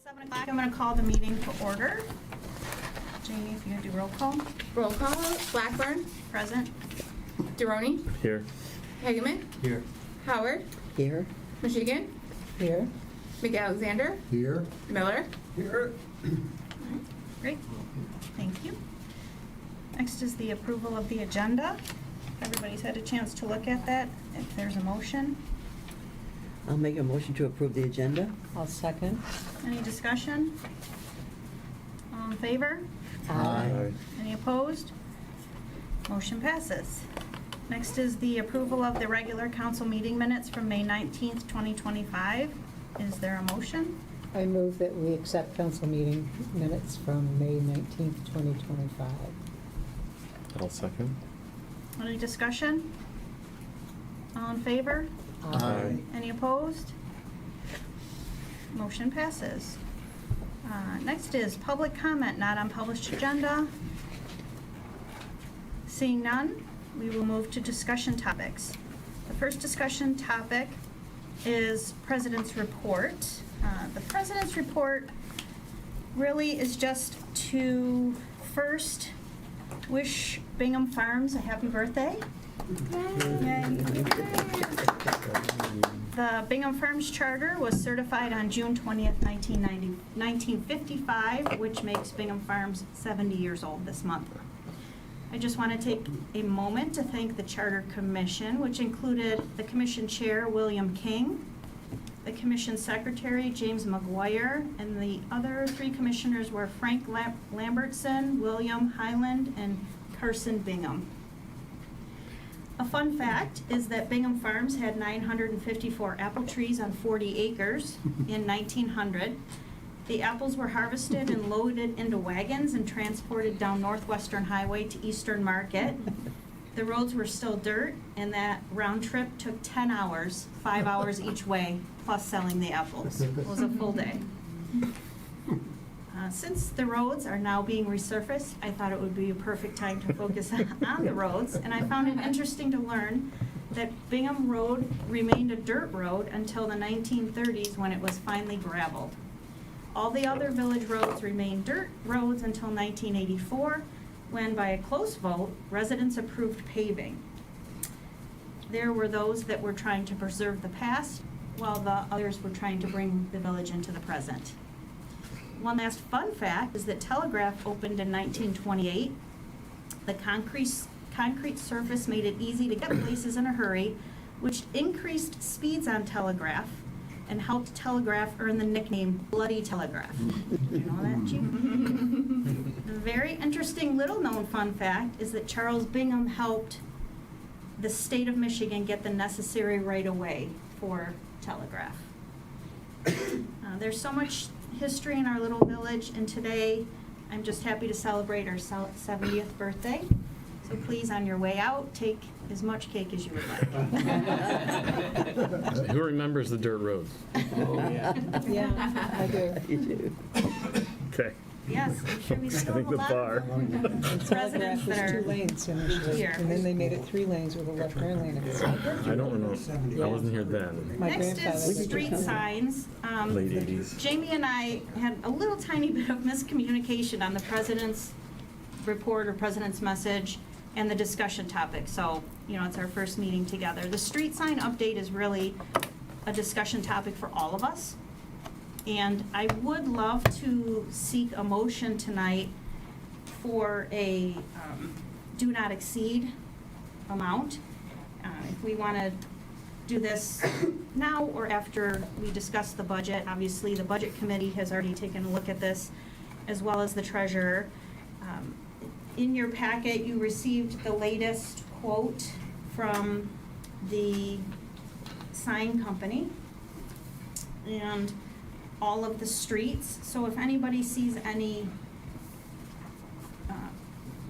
7 o'clock, I'm going to call the meeting to order. Jamie, if you could do roll call. Roll call. Blackburn. Present. Deroni. Here. Hageman. Here. Howard. Here. Michigan. Here. McAlexander. Here. Miller. Here. Great. Thank you. Next is the approval of the agenda. Everybody's had a chance to look at that. If there's a motion. I'll make a motion to approve the agenda. I'll second. Any discussion? All in favor? Aye. Any opposed? Motion passes. Next is the approval of the regular council meeting minutes from May 19th, 2025. Is there a motion? I move that we accept council meeting minutes from May 19th, 2025. I'll second. Any discussion? All in favor? Aye. Any opposed? Motion passes. Next is public comment not on published agenda. Seeing none, we will move to discussion topics. The first discussion topic is President's Report. The President's Report really is just to first wish Bingham Farms a happy birthday. Yay. The Bingham Farms Charter was certified on June 20th, 1955, which makes Bingham Farms 70 years old this month. I just want to take a moment to thank the Charter Commission, which included the Commission Chair, William King, the Commission Secretary, James McGuire, and the other three commissioners were Frank Lambertson, William Highland, and Carson Bingham. A fun fact is that Bingham Farms had 954 apple trees on 40 acres in 1900. The apples were harvested and loaded into wagons and transported down Northwestern Highway to Eastern Market. The roads were still dirt, and that round trip took 10 hours, 5 hours each way, plus selling the apples. It was a full day. Since the roads are now being resurfaced, I thought it would be a perfect time to focus on the roads, and I found it interesting to learn that Bingham Road remained a dirt road until the 1930s when it was finally gravelled. All the other village roads remained dirt roads until 1984, when by a close vote, residents approved paving. There were those that were trying to preserve the past, while the others were trying to bring the village into the present. One last fun fact is that Telegraph opened in 1928. The concrete surface made it easy to get places in a hurry, which increased speeds on Telegraph and helped Telegraph earn the nickname Bloody Telegraph. You know that, Chief? A very interesting little-known fun fact is that Charles Bingham helped the state of Michigan get the necessary right-of-way for Telegraph. There's so much history in our little village, and today I'm just happy to celebrate our 70th birthday. So please, on your way out, take as much cake as you would like. Who remembers the dirt roads? Oh, yeah. Yeah, I do. You do. Okay. Yes, I'm sure we still I have think a the lot bar. of And residents Telegraph was that 2 are lanes initially, here. and then they made it 3 lanes with a left turn lane. I don't remember. I wasn't here then. My Next grandfather is was street there. signs. Late 80s. Jamie and I had a little tiny bit of miscommunication on the president's report or president's message and the discussion topic. So, it's our first meeting together. The street sign update is really a discussion topic for all of us. And I would love to seek a motion tonight for a do not exceed amount. If we want to do this now or after we discuss the budget. Obviously, the budget committee has already taken a look at this, as well as the treasurer. In your packet, you received the latest quote from the sign company and all of the streets. So if anybody sees any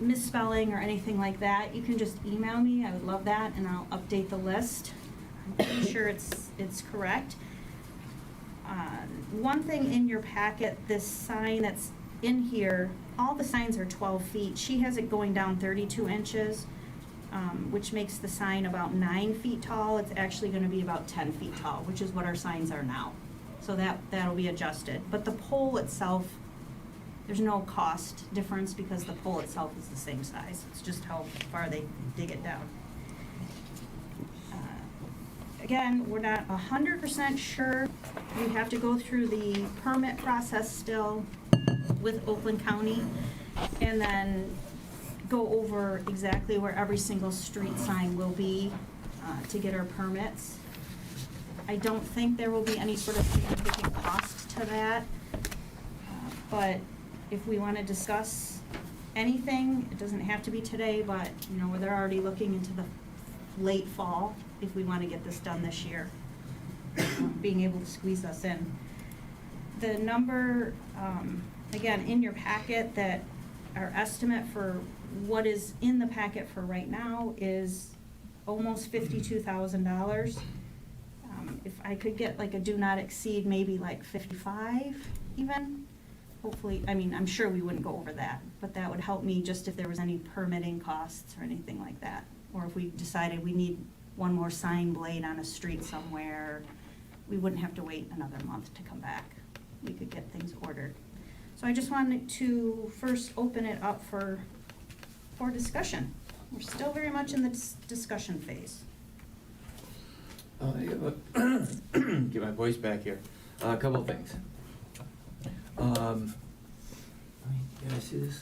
misspelling or anything like that, you can just email me. I would love that, and I'll update the list. I'm pretty sure it's correct. One thing in your packet, this sign that's in here, all the signs are 12 feet. She has it going down 32 inches. which makes the sign about 9 feet tall. It's actually going to be about 10 feet tall, which is what our signs are now. So that'll be adjusted. But the pole itself, there's no cost difference because the pole itself is the same size. It's just how far they dig it down. Again, we're not 100% sure. We have to go through the permit process still with Oakland County and then go over exactly where every single street sign will be to get our permits. I don't think there will be any sort of significant cost to that. But if we want to discuss anything, it doesn't have to be today, but, you know, they're already looking into the late fall if we want to get this done this year, being able to squeeze us in. The number, again, in your packet, that our estimate for what is in the packet for right now is almost $52,000. If I could get like a do not exceed, maybe like 55 even, hopefully, I mean, I'm sure we wouldn't go over that, but that would help me just if there was any permitting costs or anything like that. Or if we decided we need one more sign blade on a street somewhere, we wouldn't have to wait another month to come back. We could get things ordered. So I just wanted to first open it up for discussion. We're still very much in the discussion phase. Get my voice back here. A couple of things. Can I see this?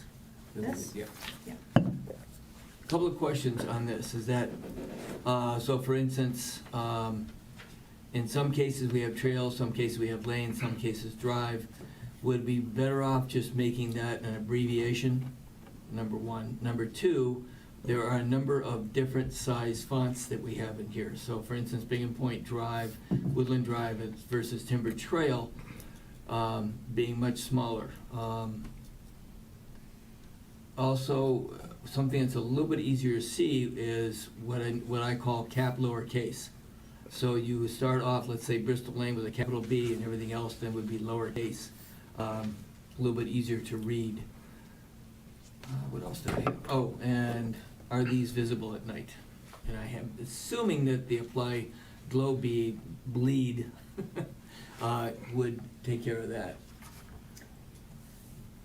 This? Yeah. Yeah. A couple of questions on this is that, so for instance, in some cases we have trails, some cases we have lanes, some cases drive. Would it be better off just making that an abbreviation, number one? Number two, there are a number of different size fonts that we have in here. So for instance, Bingham Point Drive, Woodland Drive versus Timber Trail being much smaller. Also, something that's a little bit easier to see is what I call cap lowercase. So you start off, let's say Bristol Lane with a capital B and everything else then would be lowercase. A little bit easier to read. What else do I have? Oh, and are these visible at night? And I am assuming that the apply glow bleed would take care of that.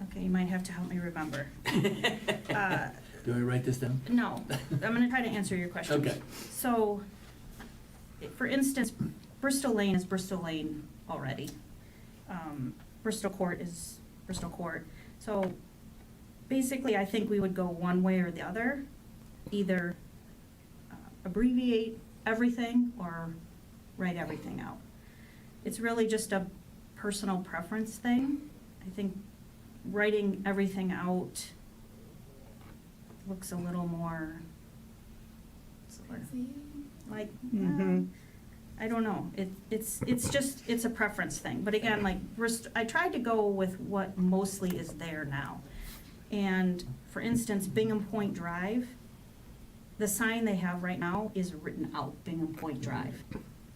Okay, you might have to help me remember. Do I write this down? No, I'm gonna try to answer your question. Okay. So, for instance, Bristol Lane is Bristol Lane already. Bristol Court is Bristol Court. So, basically, I think we would go one way or the other. Either abbreviate everything or write everything out. It's really just a personal preference thing. I think writing everything out looks a little more, like, I don't know. It's just, it's a preference thing. But again, like, I tried to go with what mostly is there now. And for instance, Bingham Point Drive, the sign they have right now is written out, Bingham Point Drive.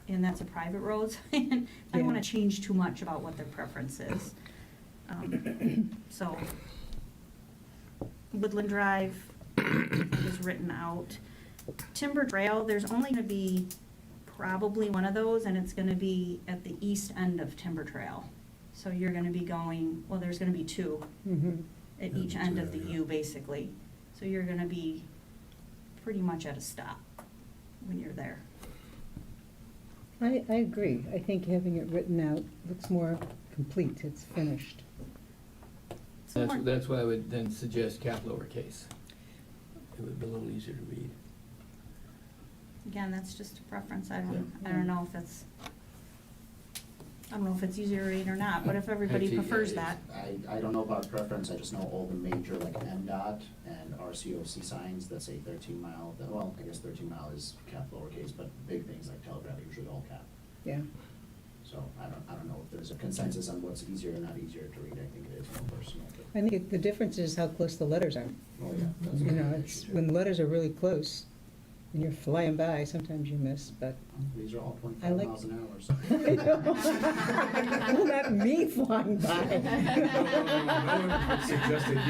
And that's a private road, and I don't want to change too much about what their preference is. So, Woodland Drive is written out. Timber Trail, there's only going to be probably one of those, and it's going to be at the east end of Timber Trail. So you're going to be going, well, there's going to be two at each end of the U, basically. So you're going to be pretty much at a stop when you're there. I agree. I think having it written out looks more complete. It's finished. That's why I would then suggest cap lowercase. It would be a little easier to read. Again, that's just a preference. I don't know if it's easier to read or not, but if everybody prefers that. I don't know about preference, I just know all the major, like MDOT and RCOC signs that say 13 mile, well, I guess 13 mile is cap lowercase, but big things like telegraph are usually all cap. Yeah. So I don't know if there's a consensus on what's easier or not easier to read. I think it is more personal. I think the difference is how close the letters are. Oh, yeah. That's You know, very it's, true. when the letters are really close, and you're flying by, sometimes you miss, but. These are all I 25 like- miles an hour, so. Well, not me flying by.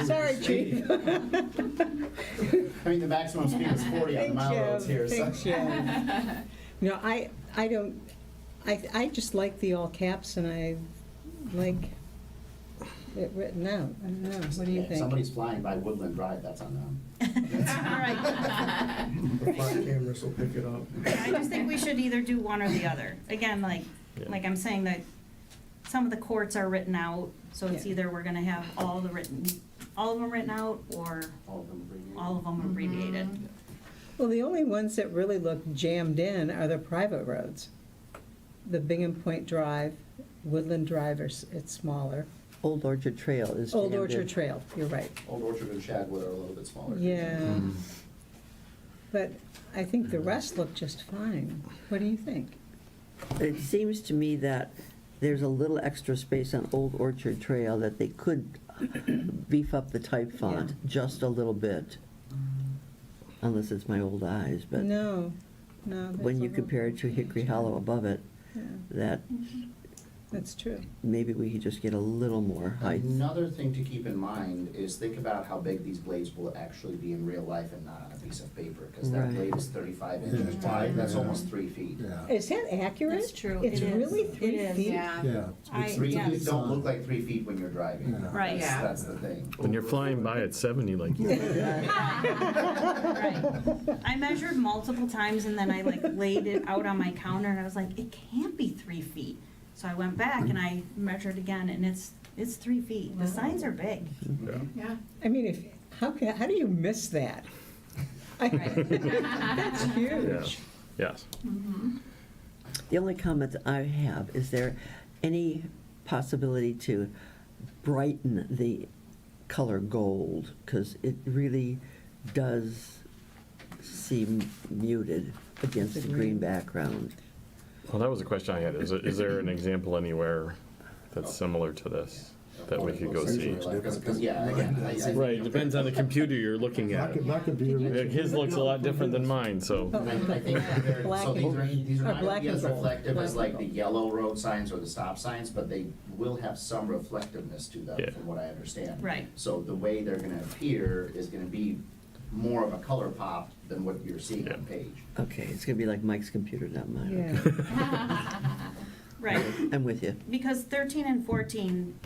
Sorry, Chief. I mean, the maximum speed is 40 on the mile roads here, so. Thanks, Jen. No, I just like the all caps and I like it written out. I don't know, what do you If think? somebody's flying by Woodland Drive, that's on them. Right. The front cameras will pick it up. Yeah, I just think we should either do one or the other. Again, Yeah. like I'm saying that some of the courts are written out, so it's Yeah. either we're gonna have all of them written out, or All of them abbreviated. all of them abbreviated. Well, the only ones that really look jammed in are the private roads. The Bingham Point Drive, Woodland Drive, it's smaller. Old Orchard Trail is. Old jammed Orchard in. Trail, you're right. Old Orchard and Shadwood are a little bit smaller. Yeah, Mm. but I think the rest look just fine. What do you think? It seems to me that there's a little extra space on Old Orchard Trail that they could beef up the type font just a little bit. Unless it's my old eyes, but No, no. that's when a you little- compare it to Hickory Hollow above it, Yeah, that that's true. maybe we could just get a little more height. Another thing to keep in mind is think about how big these blades will actually be in real life and not on a piece of paper, because that Right. blade is 35 inches wide, that's Yeah. almost 3 feet. Yeah, Is that accurate? That's true. It's It is. really It 3 is. feet? yeah. I- It's 3 yes. feet don't look like 3 feet when you're driving. Yeah. Right. Yeah. That's the thing. When you're flying by at 70, like you Right. I measured multiple times and then I laid it out on my counter and I was like, it can't be 3 feet. So I went back and I measured again and it's 3 feet. The signs are big. Yeah. Yeah. I mean, how do you miss that? That's huge. Yes. The only comment I have, is there any possibility to brighten the color gold? Because it really does seem muted against the green background. Well, that was a question I had. Is there an example anywhere that's similar to this that we could go see? Because, yeah, again, I think. Right, depends on the computer you're looking My at. computer. His looks a lot different than mine, so. I think they're, Black so these are and- not black gonna be and as gold. reflective as Black and like the gold. yellow road signs or the stop signs, but they will have some reflectiveness to them, Yeah. from what I understand. Right. So the way they're gonna appear is gonna be more of a color pop than what you're seeing on page. Okay, it's gonna be like Mike's computer, not mine. Yeah. Right. I'm with you. Because 13 and 14,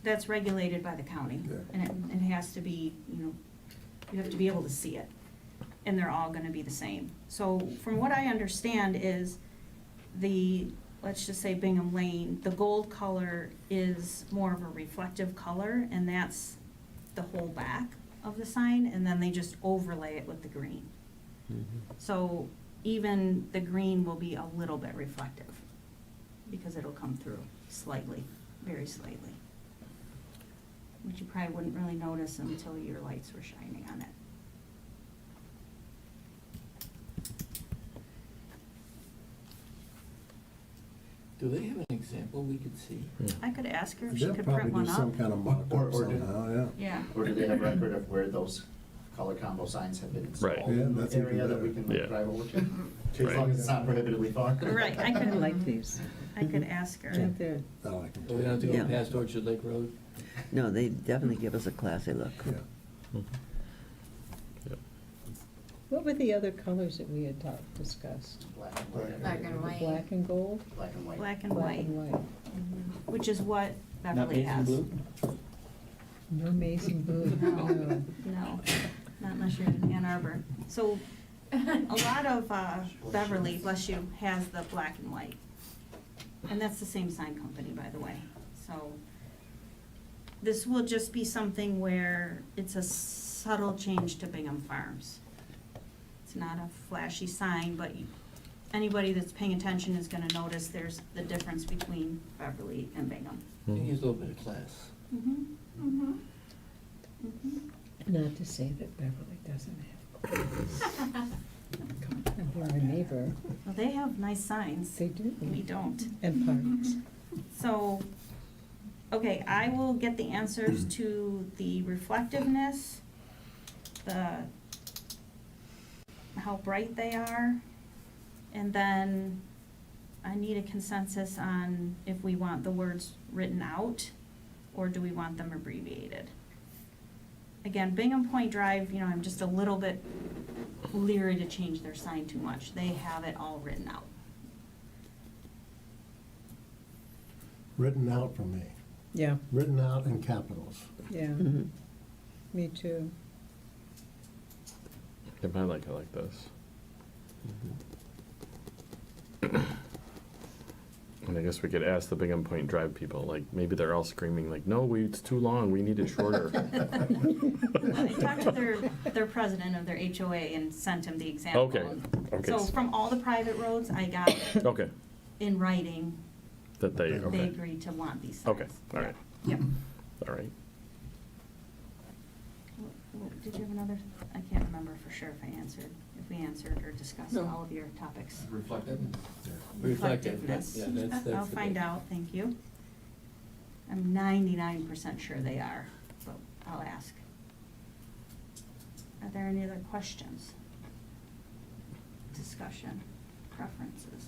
that's regulated by the county. Yeah. And it has to be, you have to be able to see it. And they're all gonna be the same. So from what I understand is let's just say Bingham Lane, the gold color is more of a reflective color, and that's the whole back of the sign, and then they just overlay it with the green. So even the green will be a little bit reflective, because it'll come through slightly, very slightly. Which you probably wouldn't really notice until your lights were shining on it. Do they have an example we could see? I could ask her if she They'll could probably print do one some up. kind of mock-up Or do- somehow, yeah. Yeah. Or do they have record of where those color combo signs have been installed? Right. Yeah, In that's the even area that we better. can Yeah. drive over to? As Right. long as it's not prohibitively far. Right, I I could, like these. I could ask I her. think they're, I like them So we don't have to go Yeah. past Orchard Lake Road? No, they definitely give us a classy look. Yeah. Yep. what were the other colors that we had discussed? Black and white. Black and white. Black and gold? Black and white. Black and Black white, and white. which is what Not Beverly maize and has. blue? No maize and blue, no. No, not unless you're in Ann Arbor. So a lot of Beverly, bless you, has the black and white. And that's the same sign company, by the way. So this will just be something where it's a subtle change to Bingham Farms. It's not a flashy sign, but anybody that's paying attention is gonna notice there's the difference between Beverly and Bingham. It needs a little bit of class. Mm-hmm, mm-hmm, mm-hmm. Not to say that Beverly doesn't have. And we're a neighbor, Well, they have nice signs. they do. We don't. And parks. So, okay, I will get the answers to the reflectiveness, how bright they are, and then I need a consensus on if we want the words written out, or do we want them abbreviated? Again, Bingham Point Drive, I'm just a little bit leery to change their sign too much. They have it all written out. written out for me, Yeah, written out in capitals. yeah, Mhm. me too. If I like it like this. And I guess we could ask the Bingham Point Drive people, like, maybe they're all screaming like, no, it's too long, we need it shorter. I talked to their president of their HOA and sent him the example. Okay, okay. So from all the private roads, I got Okay, in writing, that they, they okay, agreed to want these signs. okay, all right, Yep. all right. Did you have another, I can't remember for sure if we answered or discussed No. all of your topics. Reflective? Reflectiveness. Yeah, that's I'll the find big- out, thank you. I'm 99% sure they are, but I'll ask. Are there any other questions? Discussion, preferences?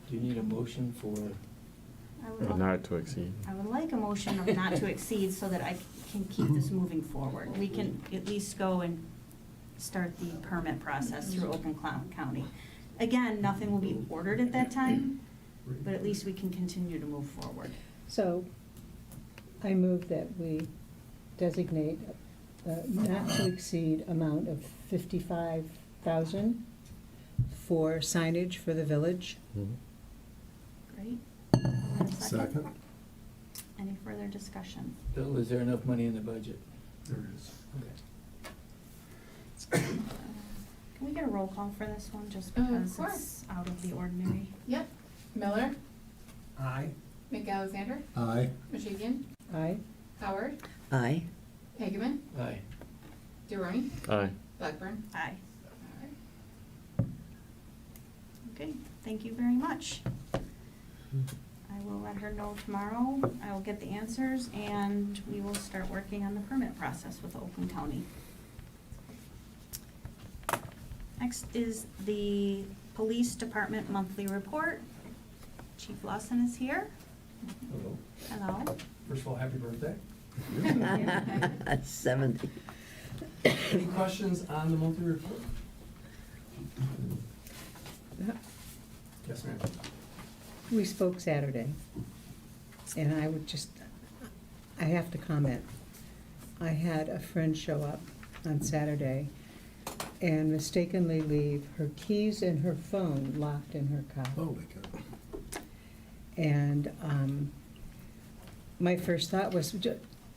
Do you need a motion for? I would Not to exceed. I would like a motion of not to exceed so that I can keep this moving forward. We can at least go and start the permit process through Oakland County. Again, nothing will be ordered at that time, but at least we can continue to move forward. So I move that we designate a not to exceed amount of 55,000 for signage for the village. Mhm. Great. Is there a Second? Any further discussion? Bill, is there enough money in the budget? There is. Okay. Can we get a roll call for this one, just Of because course. it's out of the ordinary? Yep. Miller, Aye. McAlexander, Aye. Michigan, Aye. Howard, Aye. Hageman, Aye. DeRoni, Aye. Blackburn. Aye. All right. Okay, thank you very much. I will let her know tomorrow. I will get the answers, and we will start working on the permit process with Oakland County. Next is the Police Department Monthly Report. Chief Lawson is here. Hello. Hello. First of all, happy birthday. 70. Any questions on the monthly report? Yes, ma'am. We spoke Saturday, and I have to comment. I had a friend show up on Saturday and mistakenly leave her keys and her phone locked in her car. Holy cow. And my first thought was,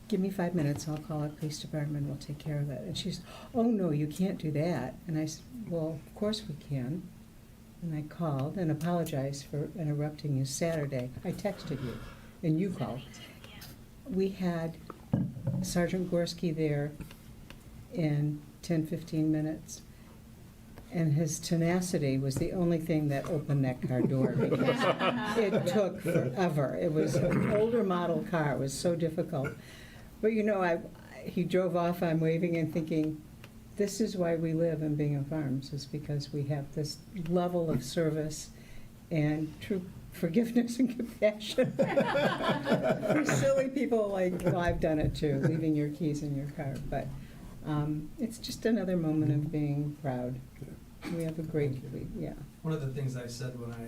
give me 5 minutes, I'll call our police department, we'll take care of it. And she's, oh, no, you can't do that. And I said, well, of course we can. And I called and apologized for interrupting you Saturday. I texted you, and you called. We had Sergeant Gorski there in 10, 15 minutes, and his tenacity was the only thing that opened that car door, because it took forever. It was an older model car, it was so difficult. But you know, he drove off, I'm waving and thinking, this is why we live in Bingham Farms, is because we have this level of service and true forgiveness and compassion. For silly people like, well, I've done it too, leaving your keys in your car, but it's just another moment of being proud. We have a great fleet, yeah. One of the things I said when I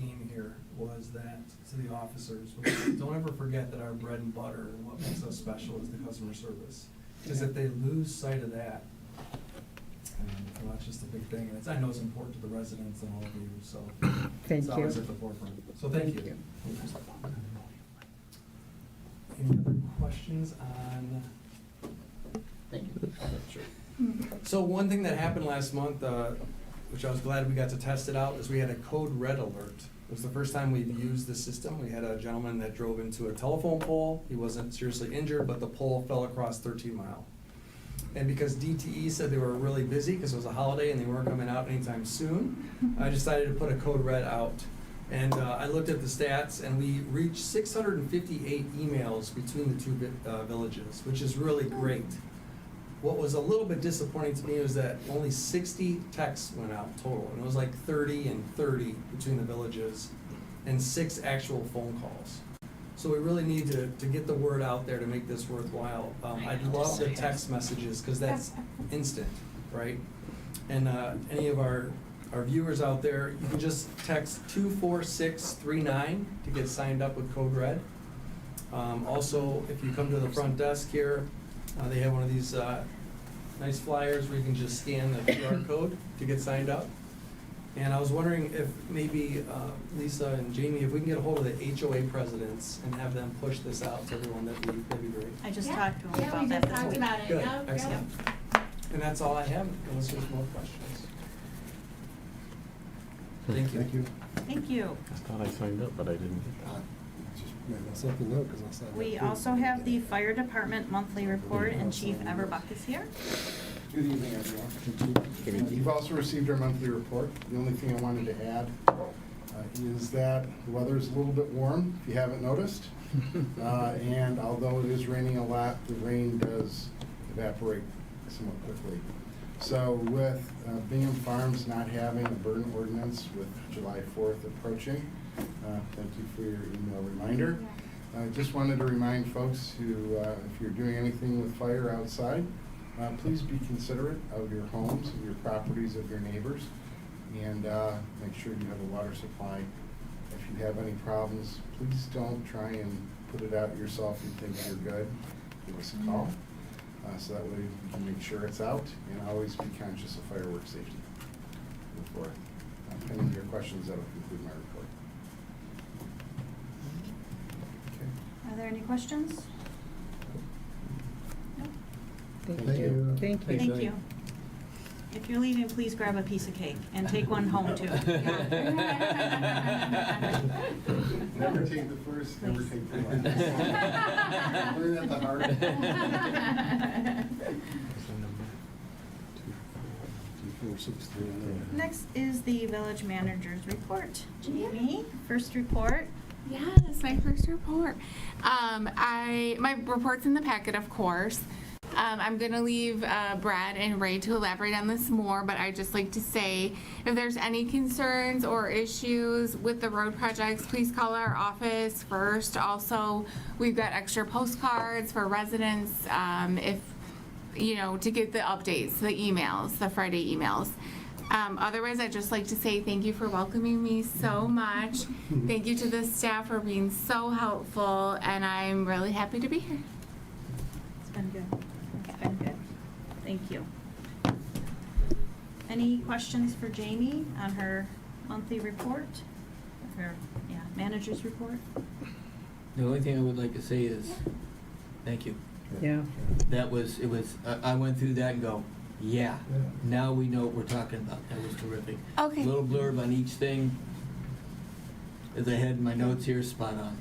came here was that to the officers, don't ever forget that our bread and butter and what makes us special is the customer service. Because if they lose sight of that, well, that's just a big thing. And I know it's important to the residents and all of you, so Thank it's always you. at the forefront. So thank you. Thank Any other questions on? Thank you. So one thing that happened last month, which I was glad we got to test it out, is we had a code red alert. It was the first time we've used the system. We had a gentleman that drove into a telephone pole. He wasn't seriously injured, but the pole fell across 13 Mile. And because DTE said they were really busy because it was a holiday and they weren't coming out anytime soon, I decided to put a code red out. And I looked at the stats, and we reached 658 emails between the two villages, which is really great. What was a little bit disappointing to me was that only 60 texts went out total, and it was like 30 and 30 between the villages, and 6 actual phone calls. So we really need to get the word out there to make this worthwhile. I'd love the text messages, because that's instant, right? And any of our our viewers out there, you can just text 24639 to get signed up with Code Red. Also, if you come to the front desk here, they have one of these nice flyers where you can just scan the QR code to get signed up. And I was wondering if maybe Lisa and Jamie, if we can get a hold of the HOA presidents and have them push this out to everyone, that'd be great. I just Yeah. talked to him Yeah, about we that just this talked week. about it. Good, Yep, excellent. And that's all I have, unless there's more questions. Thank you. Thank you. Thank you. I thought I signed up, but I didn't get that. Just made myself a note because I signed up. We too. also have the fire department monthly report, and Chief Everbuck is here. Good evening, everyone. You've also received our monthly report. The only thing I wanted to add is that the weather is a little bit warm, if you haven't noticed. And although it is raining a lot, the rain does evaporate somewhat quickly. So with Bingham Farms not having a burn ordinance with July 4th approaching, thank you for your email reminder. I just wanted to remind folks who, if you're doing anything with fire outside, please be considerate of your homes, of your properties, of your neighbors, and make sure you have a water supply. If you have any problems, please don't try and put it out yourself and think you're good. Give us a call, so that way we can make sure it's out, and always be conscious of fireworks safety. Move forward. Pending your questions, that'll conclude my report. Okay. Are there any questions? No? Thank Thank you. you. Thank you. Thank you. If you're leaving, please grab a piece of cake and take one home too. Never take the first, never take the last. Learn that the hard way. 24639. Next is the village manager's report. Jamie, first report. Yes, my first report. My report's in the packet, of course. I'm gonna leave Brad and Ray to elaborate on this more, but I'd just like to say, if there's any concerns or issues with the road projects, please call our office first. Also, we've got extra postcards for residents, if, to get the updates, the emails, the Friday emails. Otherwise, I'd just like to say thank you for welcoming me so much. Thank you to the staff for being so helpful, and I'm really happy to be here. It's been good. It's been good. Thank you. Any questions for Jamie on her monthly report? Her, manager's report? The only thing I would like to say is, thank you. Yeah. I went through that and go, yeah, now we know what we're talking about. That was terrific. Okay. Little blurb on each thing. As I had my notes here, spot on.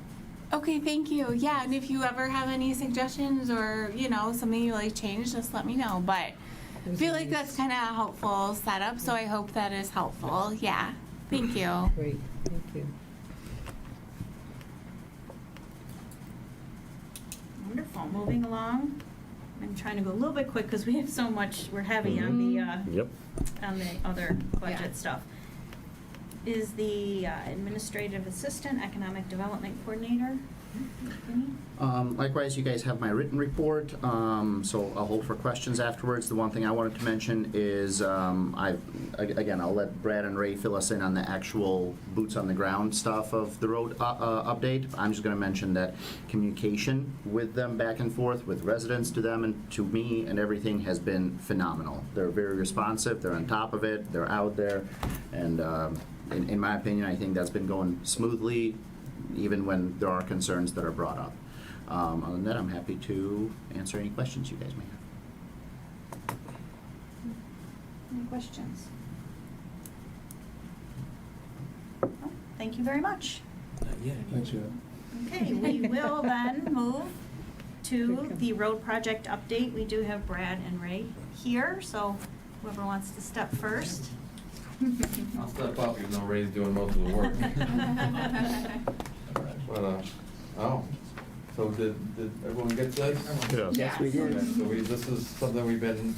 Okay, thank you. Yeah, and if you ever have any suggestions or, something you like change, just let me know. But I feel like that's kind of a helpful setup, so I hope that is helpful. Yeah, thank you. Great, thank you. Wonderful. Moving along. I'm trying to go a little bit quick because we have so much, we're heavy on the, Yep. on the other budget stuff. Is the administrative assistant, economic development coordinator. Vinny? Likewise, you guys have my written report, so I'll hold for questions afterwards. The one thing I wanted to mention is, again, I'll let Brad and Ray fill us in on the actual boots on the ground stuff of the road update. I'm just gonna mention that communication with them back and forth, with residents to them and to me and everything has been phenomenal. They're very responsive, they're on top of it, they're out there, and in my opinion, I think that's been going smoothly, even when there are concerns that are brought up. Other than that, I'm happy to answer any questions you guys may have. Any questions? Oh, thank you very much. Not yet. Thanks, yeah. Okay, we will then move to the road project update. We do have Brad and Ray here, so whoever wants to step first. I'll step up even though Ray's doing most of the work. But, so did everyone get this? Yes. Yes, we did. Okay, so this is something we've been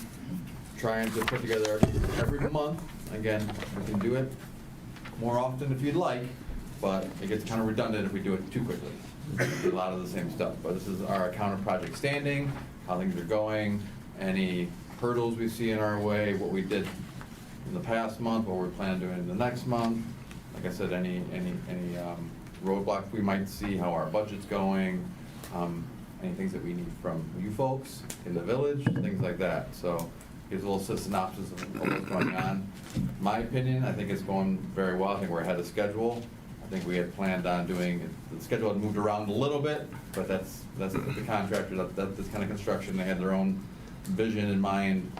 trying to put together every month. Again, we can do it more often if you'd like, but it gets kind of redundant if we do it too quickly. A lot of the same stuff, but this is our account of project standing, how things are going, any hurdles we see in our way, what we did in the past month, what we plan on doing in the next month. Like I said, any roadblocks we might see, how our budget's going, any things that we need from you folks in the village, things like that. So gives a little synopsis of what's going on. In my opinion, I think it's going very well. I think we're ahead of schedule. I think we had planned on doing, the schedule had moved around a little bit, but that's the contractor, that's kind of construction. They had their own vision in mind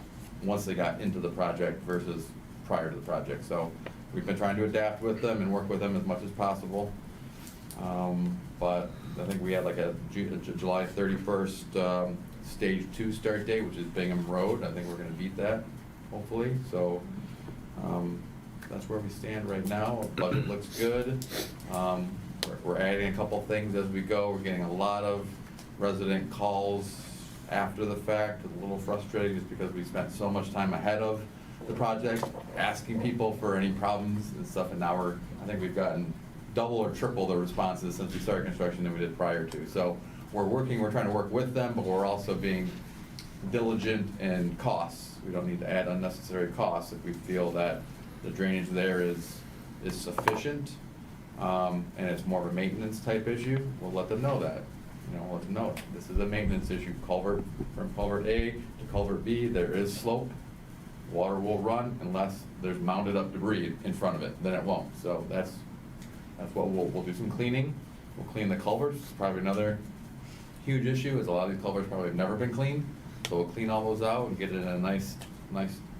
once they got into the project versus prior to the project. So we've been trying to adapt with them and work with them as much as possible. But I think we had like a July 31st stage 2 start date, which is Bingham Road. I think we're gonna beat that, hopefully. So that's where we stand right now. Our budget looks good. We're adding a couple things as we go. We're getting a lot of resident calls after the fact. It's a little frustrating just because we spent so much time ahead of the project asking people for any problems and stuff, and now I think we've gotten double or triple the responses since we started construction than we did prior to. So we're trying to work with them, but we're also being diligent in costs. We don't need to add unnecessary costs if we feel that the drainage there is sufficient, and it's more of a maintenance type issue. We'll let them know that. We'll let them know this is a maintenance issue. Culvert, from culvert A to culvert B, there is slope. Water will run unless there's mounded up debris in front of it, then it won't. So that's what we'll do some cleaning. We'll clean the culverts. Probably another huge issue is a lot of these culverts probably have never been cleaned. So we'll clean all those out and get it in a nice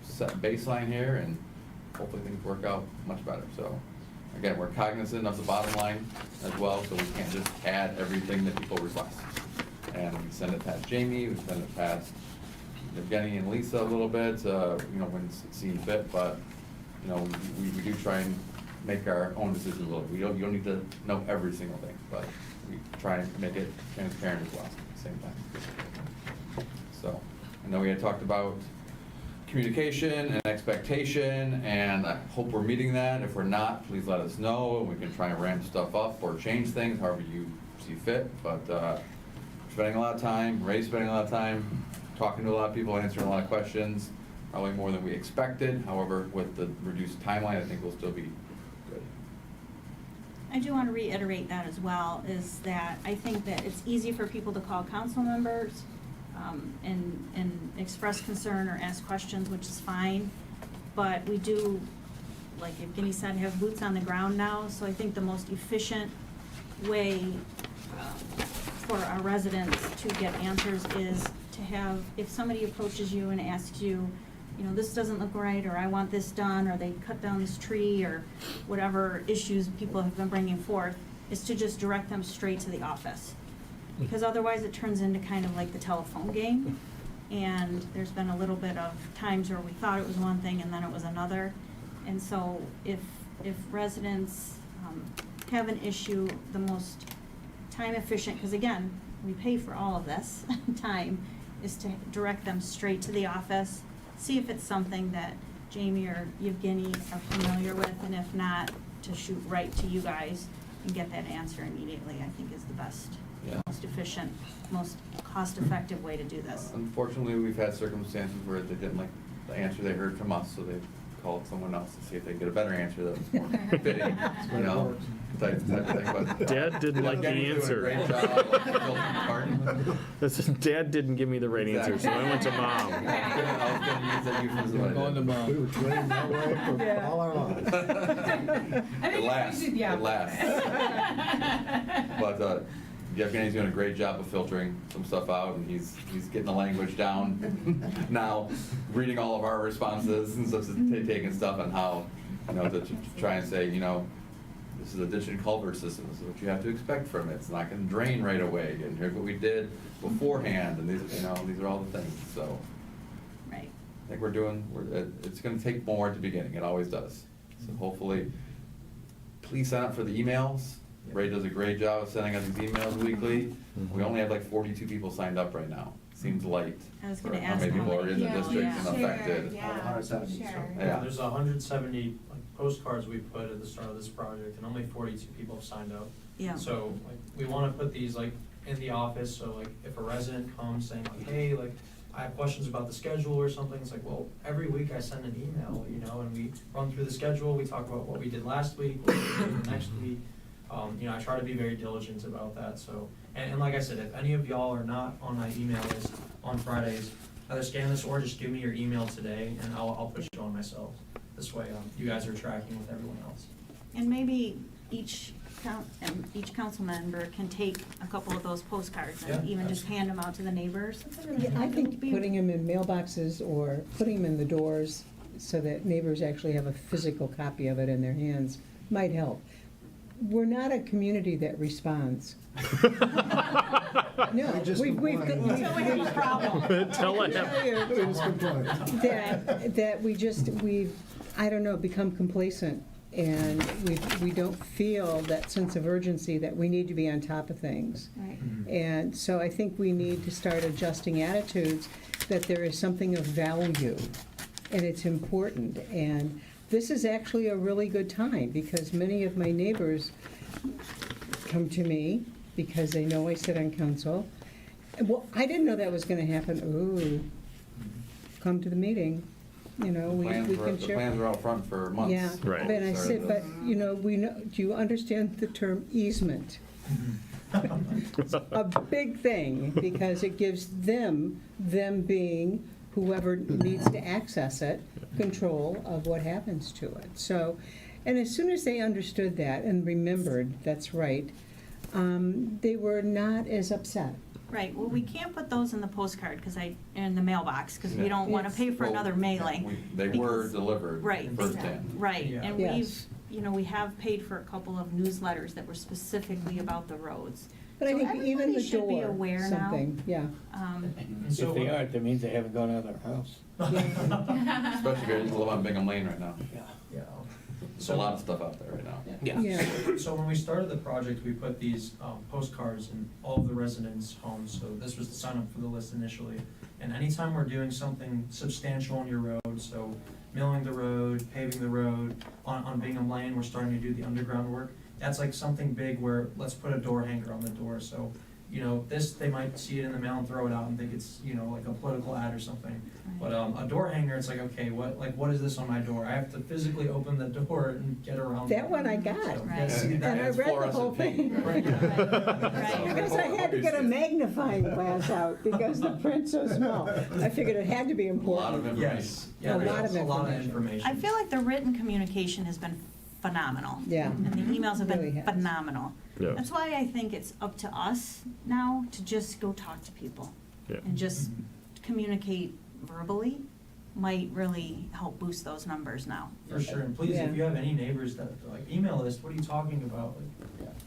set baseline here, and hopefully things work out much better. So again, we're cognizant of the bottom line as well, so we can't just add everything that people request. And we send it past Jamie, we send it past Evgeny and Lisa a little bit, when it's seen fit, but, we do try and make our own decisions a little. You don't need to know every single thing, but we try and make it transparent as well at the same time. So, I know we had talked about communication and expectation, and I hope we're meeting that. If we're not, please let us know, and we can try and ramp stuff up or change things however you see fit. But we're spending a lot of time, Ray's spending a lot of time, talking to a lot of people, answering a lot of questions, probably more than we expected. However, with the reduced timeline, I think we'll still be good. I do want to reiterate that as well, is that I think that it's easy for people to call council members and express concern or ask questions, which is fine. But we do, like Evgeny said, have boots on the ground now. So I think the most efficient way for our residents to get answers is to have, if somebody approaches you and asks you, this doesn't look right, or I want this done, or they cut down this tree, or whatever issues people have been bringing forth, is to just direct them straight to the office. Because otherwise it turns into kind of like the telephone game. And there's been a little bit of times where we thought it was one thing and then it was another. And so if residents have an issue, the most time efficient, because again, we pay for all of this time, is to direct them straight to the office, see if it's something that Jamie or Evgeny are familiar with, and if not, to shoot right to you guys and get that answer immediately, I think is the best, most efficient, most cost-effective way to do this. Unfortunately, we've had circumstances where they didn't like the answer they heard from us, so they called someone else to see if they could get a better answer that was more fitting, type of thing. But Dad didn't like the answer. Great job. Dad didn't give me the right answer, so I went to Mom. I was gonna use that euphemism. Going to Mom. We were trained that way for all our lives. It lasts. It lasts. But Evgeny's doing a great job of filtering some stuff out, and he's getting the language down now, reading all of our responses and stuff, taking stuff on how, to try and say, this is a ditch and culvert system. This is what you have to expect from it. It's not going to drain right away. And here's what we did beforehand. And these are all the things. So, Right. I think it's going to take more at the beginning. It always does. So hopefully, please sign up for the emails. Ray does a great job of sending out these emails weekly. We only have like 42 people signed up right now. Seems light. I was for going to how ask many people are in the Yeah, district and sure, affected. yeah, 170, sure. so. Yeah. There's 170 postcards we put at the start of this project, and only 42 people have signed up. Yeah. So we want to put these in the office, so if a resident comes saying hey, I have questions about the schedule or something, it's like, well, every week I send an email, you know, and we run through the schedule, we talk about what we did last week, what we did the next week. You know, I try to be very diligent about that, so, and like I said, if any of y'all are not on my email list on Fridays, either scan this or just give me your email today, and I'll push it on myself. This way, you guys are tracking with everyone else. And maybe each council member can take a couple of those postcards and Yeah, even just hand them out to the neighbors. Yeah, I think Be- putting them in mailboxes or putting them in the doors so that neighbors actually have a physical copy of it in their hands might help. We're not a community that responds. No, We just we've complain. So we have a problem. Tell I him. tell you We just complain. that we've, I don't know, become complacent, and we don't feel that sense of urgency that we need to be on top of things. Right. And so I think we need to start adjusting attitudes, that there is something of value, and it's important. And this is actually a really good time, because many of my neighbors come to me because they know I sit on council. Well, I didn't know that was gonna happen. Ooh, come to the meeting, you know, we can The share. plans were out front for months. Yeah, Right. but I Started said, the- but, you know, we know, do you understand the term easement? It's a big thing, because it gives them being whoever needs to access it, control of what happens to it. So, and as soon as they understood that and remembered, that's right, they were not as upset. Right, well, we can't put those in the postcard, in the mailbox, because we Yeah. don't want to pay for Well, another mailing. They were because- delivered Right, firsthand. right, Yeah. and Yes. we have paid for a couple of newsletters that were specifically about the roads. But I So think even everybody the should be door, aware now. something, yeah. And so If they aren't, that means they haven't gone out of their house. Especially if you live on Bingham Lane right now. Yeah. Yeah. There's a lot of stuff out there right now. Yeah. So when we started the project, we put these postcards in all of the residents' homes, so this was the sign up for the list initially. And anytime we're doing something substantial on your road, so milling the road, paving the road, on Bingham Lane, we're starting to do the underground work. That's like something big where, let's put a door hanger on the door, so, you know, this, they might see it in the mail and throw it out and think it's, you know, like a political ad or something. But a door hanger, it's like, okay, what is this on my door? I have to physically open the door and get around. That one I got. So, Right. yeah, see, And I that- read the whole thing. Right. Because I had to get a magnifying glass out, because the print's so small. I figured it had to be A lot of important. information. Yes, yeah, A there's lot of a lot of information. information. I feel like the written communication has been phenomenal. Yeah. And the emails have Really been has. phenomenal. Yeah. That's why I think it's up to us now to just go talk to people. Yeah. And just communicate verbally might really help boost those numbers now. For sure, and please, Yeah. if you have any neighbors that, like, email us, what are you talking about?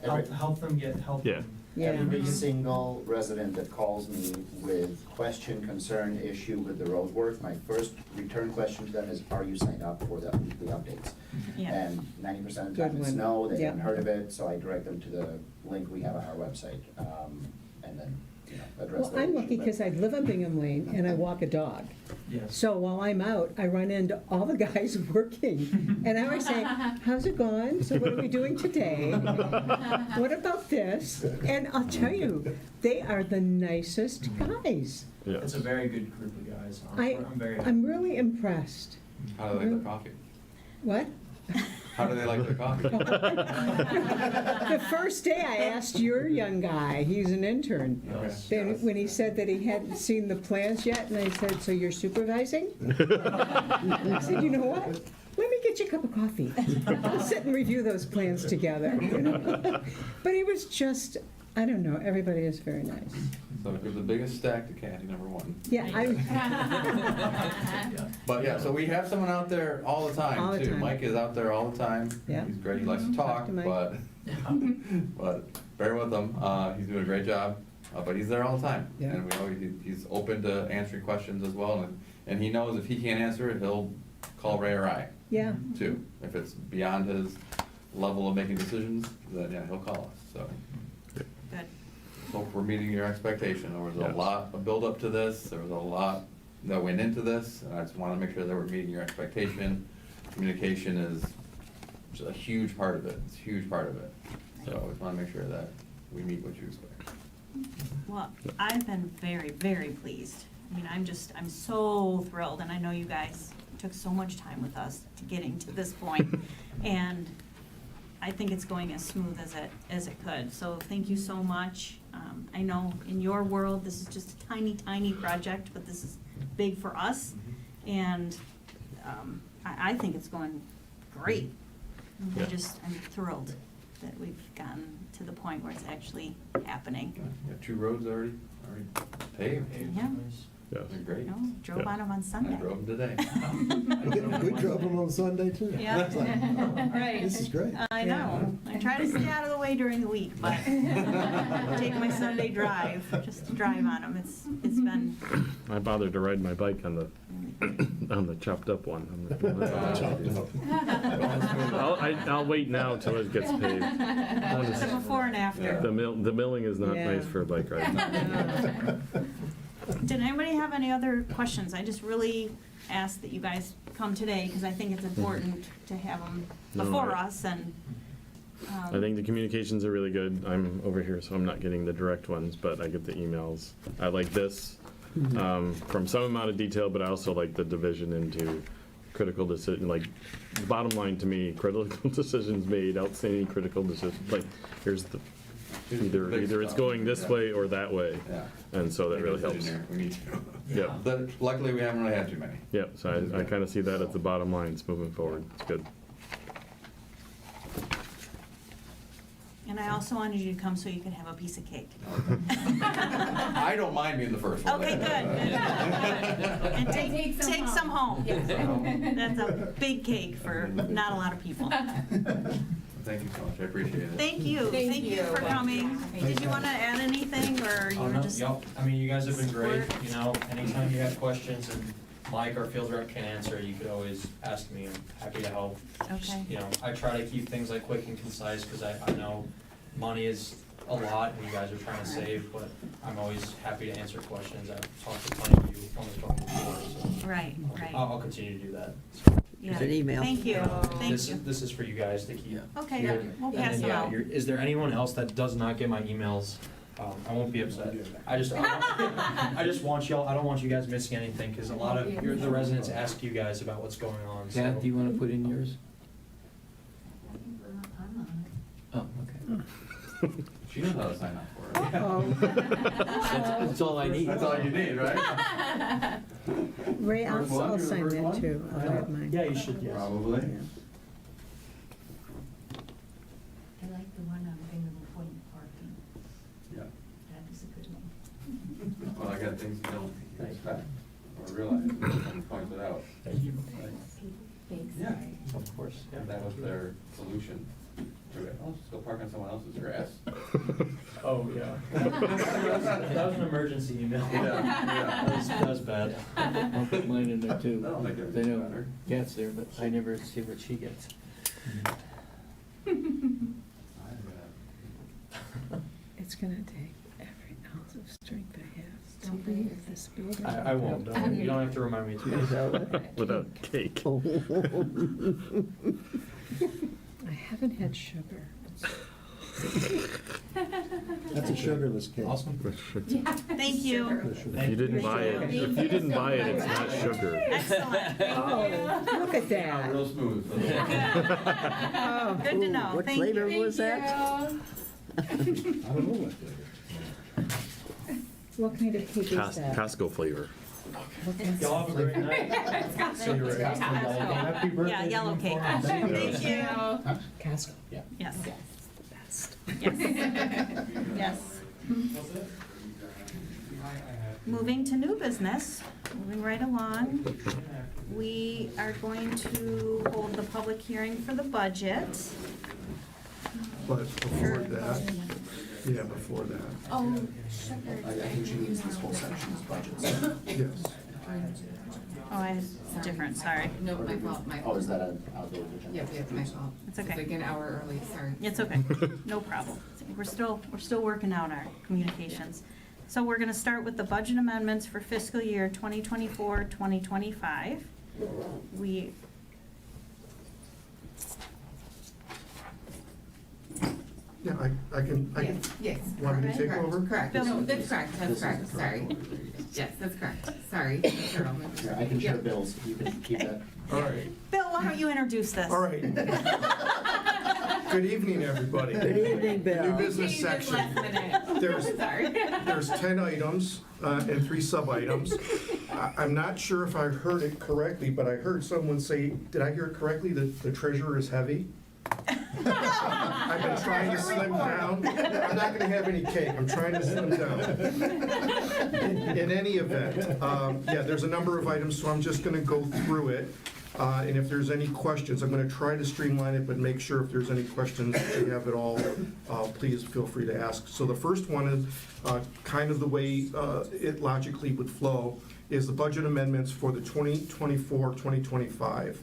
Like, Every- help them get help. Yeah. Yeah. Every single resident that calls me with question, concern, issue with the road work, my first return question to them is, are you signed up for the weekly updates? Yeah. And 90% of the time Good it's one. no, they Yeah. haven't heard of it, so I direct them to the link we have on our website, and then, you know, address Well, that I'm issue. lucky But- because I live on Bingham Lane and I walk a dog. Yes. So while I'm out, I run into all the guys working. And I always say, how's it going? So what are we doing today? What about this? And I'll tell you, they are the nicest guys. Yeah. It's a very good group of guys. I'm I'm very happy. I'm really impressed. How do they like their coffee? What? How do they like their coffee? The first day I asked your young guy, he's an intern. Yes. Then when he said that he hadn't seen the plans yet, and I said, so you're supervising? I said, you know what? Let me get you a cup of coffee. We'll sit and review those plans together. You know? But he was just, I don't know, everybody is very nice. So give the biggest stack to Kathy, number one. Yeah, Yeah. But yeah, so we have someone out there all the All time the too. time. Mike is out there all the time. Yeah. He's great, he likes to Talk talk, to Mike. but bear with him. He's doing a great job, but he's there all the time. Yeah. And we know he's open to answering questions as well, and he knows if he can't answer it, he'll call Ray or I yeah. too. If it's beyond his level of making decisions, then yeah, he'll call us, so. Good. Hope we're meeting your expectation. There was Yes. a lot of build-up to this, there was a lot that went into this, and I just wanna make sure that we're meeting your expectation. Communication is a huge part of it, it's a huge part of it. So I just wanna make sure that we meet what you expect. Well, I've been very, very pleased I mean, I'm so thrilled, and I know you guys took so much time with us to getting to this point, and I think it's going as smooth as it could. So thank you so much. I know in your world, this is just a tiny, tiny project, but this is big for us, and I think it's going great. Yeah. I'm thrilled that we've gotten to the point where it's actually happening. You have 2 roads already paved. Yeah. Yeah. They're great. No, drove Yeah. on them on I Sunday. drove them today. We drove them on Sunday too. Yeah. It's like, oh, Right. This is great. I know. I try to stay out of the way during the week, but I take my Sunday drive, just to drive on them. It's been, I bothered to ride my bike on the chopped up one. I'll wait now till it gets paved. the before and after. The milling is not Yeah. nice for a bike ride. Did anybody have any other questions? I just really ask that you guys come today, because I think it's important to have them No, before I- us, and. I think the communications are really good. I'm over here, so I'm not getting the direct ones, but I get the emails. I like this from some amount of detail, but I also like the division into critical decision, like, bottom line to me, critical decisions made, outstanding critical decisions, like, here's the, either it's going this way or that way. Yeah. And so that really helps. We need to. Yeah. But luckily, we haven't really had too many. Yeah, so I kind of see that as the bottom line, it's moving forward. It's good. And I also wanted you to come so you could have a piece of cake. I don't mind being the first one. Okay, good. And take some home. That's a big cake for not a lot of people. Thank you so much, I appreciate it. Thank you. Thank Thank you you. for coming. Did you want to add anything, or you Oh, were no, just? yep. I mean, you guys have been great, Support. you know, anytime you have questions and Mike, our field rep, can answer, you could always ask me, I'm happy to help. Okay. You know, I try to keep things like quick and concise, because I know money is a lot, and you guys are trying to save, but I'm always happy to answer questions. I've talked to plenty of you on the phone before, so. Right, right. I'll continue to do that. Yeah. An email. Thank you. Thank This you. This is for you guys to keep. Okay, Yeah. we'll And pass then, it yeah, out. is there anyone else that does not get my emails? I won't be upset. I just want y'all, I don't want you guys missing anything, because a lot of the residents ask you guys about what's going on, so. Pat, do you want to put in yours? Oh, okay. She knows how to sign up for it. Oh, That's all I need. That's all you need, right? Ray, First one, I'll you're the sign first that one? too. I'll have mine. Yeah, you should, yes. Probably. Yeah. I like the one on Bingham Point parking. Yeah. That is a good one. Well, I got things to do. Thanks. I realize, someone points it out. Thank you. Thanks. Yeah. Of course. If that was their solution to it, oh, just go park on someone else's grass. Oh, yeah. That was an emergency email. Yeah. That was bad. I'll put mine in there too. That'll make it I know better. Kat's there, but I never see what she gets. It's gonna take every ounce of strength I have to Don't leave forget. this building. I won't, you don't have to remind me to. Without cake. I haven't had sugar. That's a sugarless cake. Awesome. Thank you. If you didn't buy it, it's not sugar. Excellent. Oh, look at Yeah, that. real smooth. Oh, Good to know. What Thank flavor you. was that? I don't know what flavor. what kind of cake is that? Costco flavor. Y'all have a great night. See you, Ray. Happy birthday. Yeah, yellow cake. Thank you. Casco. Yeah. Yes. Best. Yes. Yes. Moving to new business, moving right along. We are going to hold the public hearing for the budget. But before that, yeah, before that, Oh, sugar. I think she needs this whole section as budgets. yes. Oh, I had a different, sorry. No, my fault, my Oh, fault. is that an outdoor agenda? Yep, yep, my fault. It's okay. Like an hour early, sorry. It's okay, no problem. We're still working out our communications. So we're gonna start with the budget amendments for fiscal year 2024, 2025. We Yeah, I can, Yes. want me to take Correct. over? Correct, no, that's correct, that's correct, sorry. Yes, that's correct, sorry. Mr. Earlman. Yeah, I can share Yep. bills, you can keep that. All right, Bill, why don't you introduce this? all right. Good evening, everybody. Good evening, Bill. New business Change this section. last minute. There's- Sorry. There's 10 items and 3 sub-items. I'm not sure if I heard it correctly, but I heard someone say, did I hear it correctly, that the treasurer is heavy? I've been trying to slim down. I'm not gonna have any cake, I'm trying to slim down. In any event, yeah, there's a number of items, so I'm just gonna go through it. And if there's any questions, I'm gonna try to streamline it, but make sure if there's any questions, you have it all, please feel free to ask. So the first one is, kind of the way it logically would flow, is the budget amendments for the 2024-2025.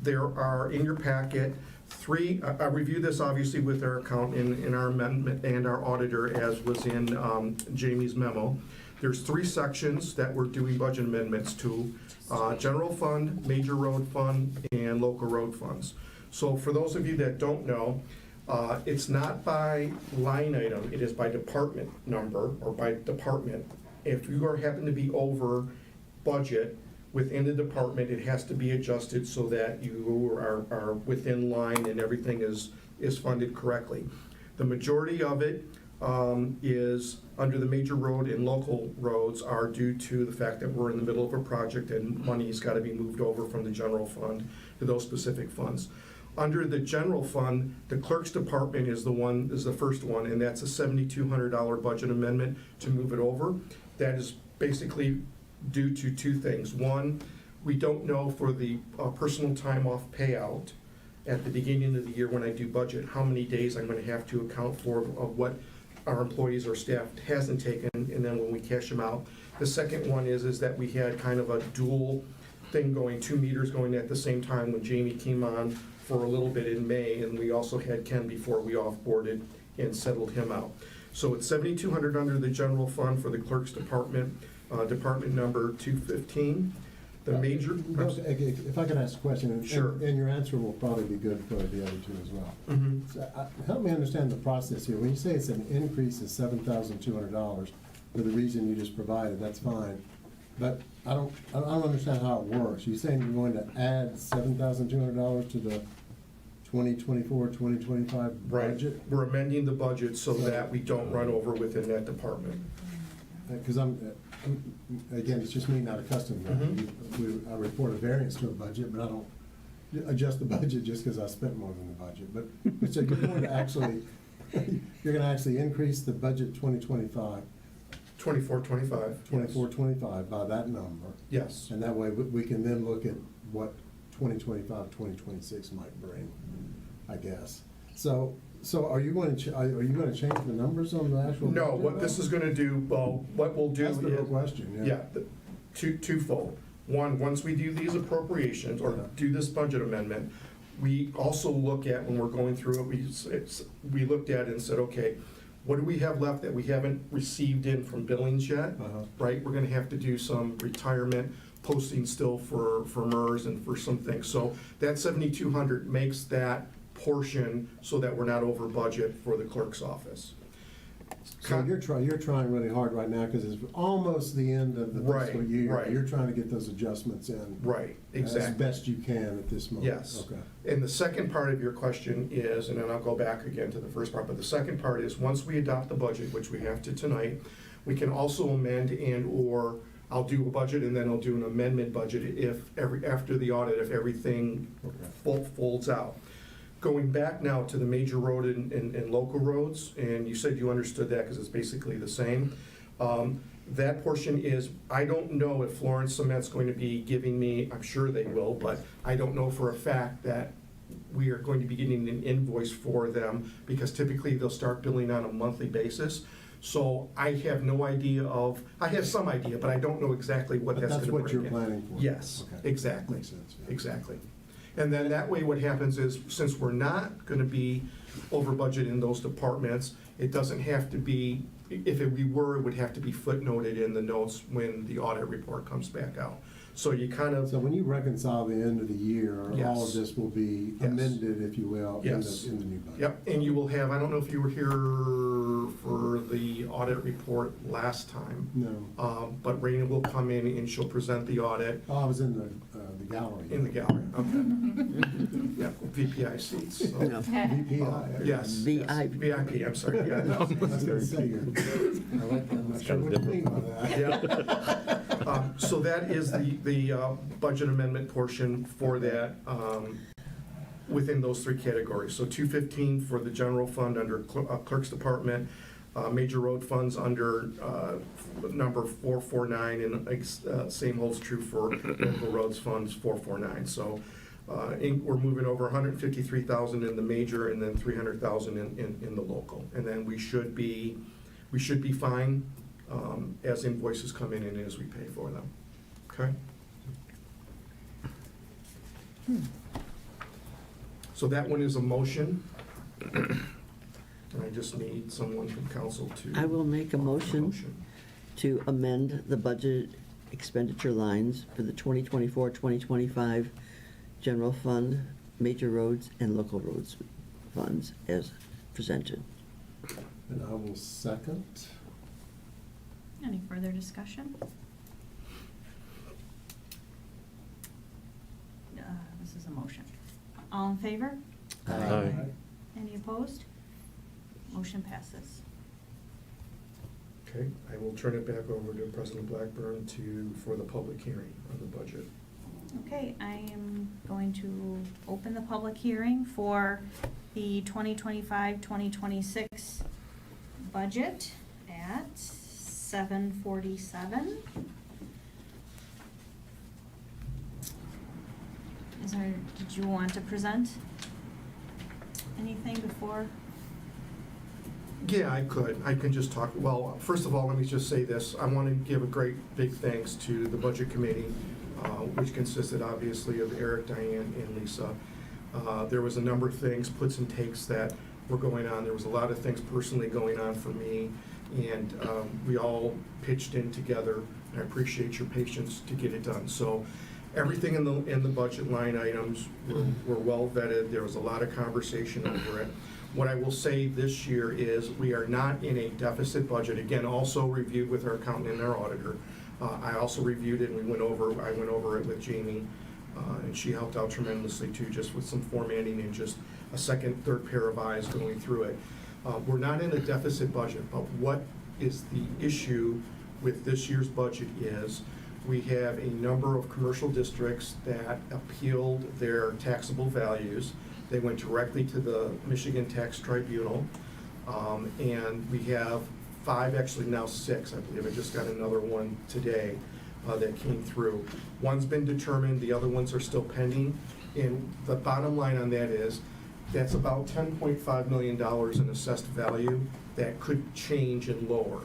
There are, in your packet, 3, I reviewed this obviously with our accountant in our amendment and our auditor, as was in Jamie's memo. There's 3 sections that we're doing budget amendments to: general fund, major road fund, and local road funds. So for those of you that don't know, it's not by line item, it is by department number or by department. If you happen to be over budget within the department, it has to be adjusted so that you are within line and everything is funded correctly. The majority of it is under the major road and local roads are due to the fact that we're in the middle of a project and money's got to be moved over from the general fund to those specific funds. Under the general fund, the clerk's department is the first one, and that's a $7,200 budget amendment to move it over. That is basically due to 2 things. One, we don't know for the personal time off payout at the beginning of the year when I do budget, how many days I'm going to have to account for of what our employees or staff hasn't taken, and then when we cash them out. The second one is that we had kind of a dual thing going, 2 meters going at the same time when Jamie came on for a little bit in May, and we also had Ken before we off-boarded and settled him out. So it's $7,200 under the general fund for the clerk's department, department number 215. The major. If I could ask a question, Sure. and your answer will probably be good for the other 2 as well. Mhm. So, help me understand the process here. When you say it's an increase of $7,200 for the reason you just provided, that's fine. But I don't understand how it works. You're saying you're going to add $7,200 to the 2024-2025 Right. budget? We're amending the budget so that we don't run over within that department. Because again, it's just me not accustomed to that. I report a variance to a budget, but I don't adjust the budget just because I spent more than the budget. But so you're going to actually, increase the budget 2025. 24-25. 24-25 by that number. Yes. And that way we can then look at what 2025-2026 might bring, I guess. So are you going to change the numbers on the actual? No, budget, what though? this is gonna do, well, what we'll do is. That's the real question, yeah. Twofold. One, once we do these appropriations or do this budget amendment, we also look at, when we're going through it, we looked at it and said, okay, what do we have left that we haven't received in from billings yet? Right, we're gonna have to do some retirement posting still for MERS and for some things. So that $7,200 makes that portion so that we're not over budget for the clerk's office. So you're trying really hard right now because it's almost the end of the fiscal year. Right. You're trying to get those adjustments in. Right, exactly. As best you can at this moment. Yes. Okay. And the second part of your question is, and then I'll go back again to the first part, but the second part is, once we adopt the budget, which we have to tonight, we can also amend and/or I'll do a budget and then I'll do an amendment budget after the audit, if everything folds out. Going back now to the major road and local roads, and you said you understood that because it's basically the same. That portion is, I don't know if Florence Cement's going to be giving me, I'm sure they will, but I don't know for a fact that we are going to be getting an invoice for them, because typically they'll start billing on a monthly basis. So I have no idea I have some idea, but I don't know exactly what that's going to bring in. That's what you're planning for? Yes, Okay. exactly. Makes sense, yeah. Exactly. And then that way what happens is, since we're not gonna be over budget in those departments, it doesn't have to be, we were, it would have to be footnoted in the notes when the audit report comes back out. So you kind of, So when you reconcile the end of the year, all Yes. of this will be Yes. amended, if you will, Yes. in the new budget. yep, and you will have, I don't know if you were here for the audit report last time, No. but Raina will come in and she'll present the audit Oh, I was in the gallery. in the gallery, okay. Yeah, VPI seats, so. No. VPI. Yes. VIP. VIP, I'm sorry, yeah. I was gonna say, I like that. I'm not sure what you mean by that. Yeah. So that is the budget amendment portion for that, within those three categories. So 215 for the general fund under clerk's department, major road funds under number 449, and same holds true for local roads funds 449. So we're moving over 153,000 in the major and then 300,000 in the local. And then we should be fine as invoices come in and as we pay for them. Okay? So that one is a motion. And I just need someone from council to. I will make a motion to amend the budget expenditure lines for the 2024-2025 general fund, major roads, and local roads funds as presented. And I will second. Any further discussion? This is a motion. All in favor? Aye. Any opposed? Motion passes. Okay, I will turn it back over to President Blackburn for the public hearing on the budget. Okay, I am going to open the public hearing for the 2025-2026 budget at 7:47. Did you want to present anything before? Yeah, I could. I can just talk. Well, first of all, let me just say this. I want to give a great big thanks to the Budget Committee, which consisted obviously of Eric, Diane, and Lisa. There was a number of things, puts and takes that were going on. There was a lot of things personally going on for me, and we all pitched in together. And I appreciate your patience to get it done. So everything in the budget line items were well vetted. There was a lot of conversation over it. What I will say this year is we are not in a deficit budget. Again, also reviewed with our accountant and our auditor. I also reviewed it and I went over it with Jamie, and she helped out tremendously too, just with some formatting and just a second, third pair of eyes going through it. We're not in a deficit budget, but what is the issue with this year's budget is we have a number of commercial districts that appealed their taxable values. They went directly to the Michigan Tax Tribunal, and we have 5, actually now 6, I believe. I just got another one today that came through. One's been determined, the other ones are still pending, and the bottom line on that is that's about $10.5 million in assessed value that could change and lower.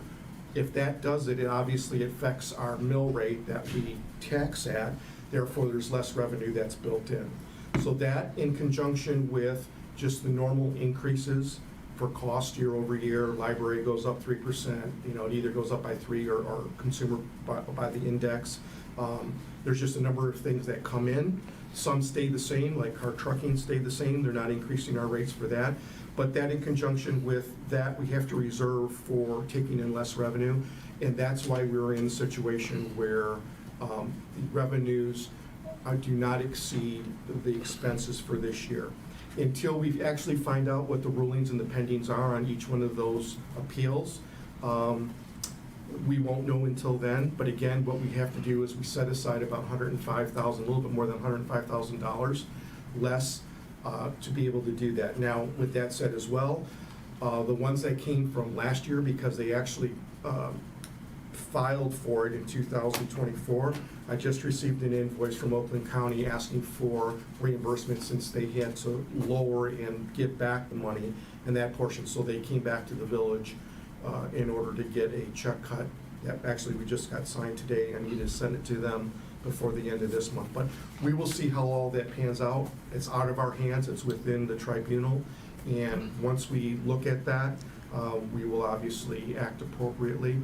If that does it, it obviously affects our mill rate that we tax at, therefore there's less revenue that's built in. So that, in conjunction with just the normal increases for cost year over year, library goes up 3%, it either goes up by 3 or consumer by the index. There's just a number of things that come in. Some stay the same, like our trucking stayed the same, they're not increasing our rates for that. But that in conjunction with that, we have to reserve for taking in less revenue. And that's why we're in a situation where the revenues do not exceed the expenses for this year. Until we actually find out what the rulings and the pendings are on each one of those appeals, we won't know until then. But again, what we have to do is we set aside about $105,000, a little bit more than $105,000 less to be able to do that. Now, with that said as well, the ones that came from last year, because they actually filed for it in 2024, I just received an invoice from Oakland County asking for reimbursement since they had to lower and give back the money in that portion. So they came back to the village in order to get a check cut. That actually we just got signed today. I need to send it to them before the end of this month. But we will see how all that pans out. It's out of our hands. It's within the tribunal. And once we look at that, we will obviously act appropriately.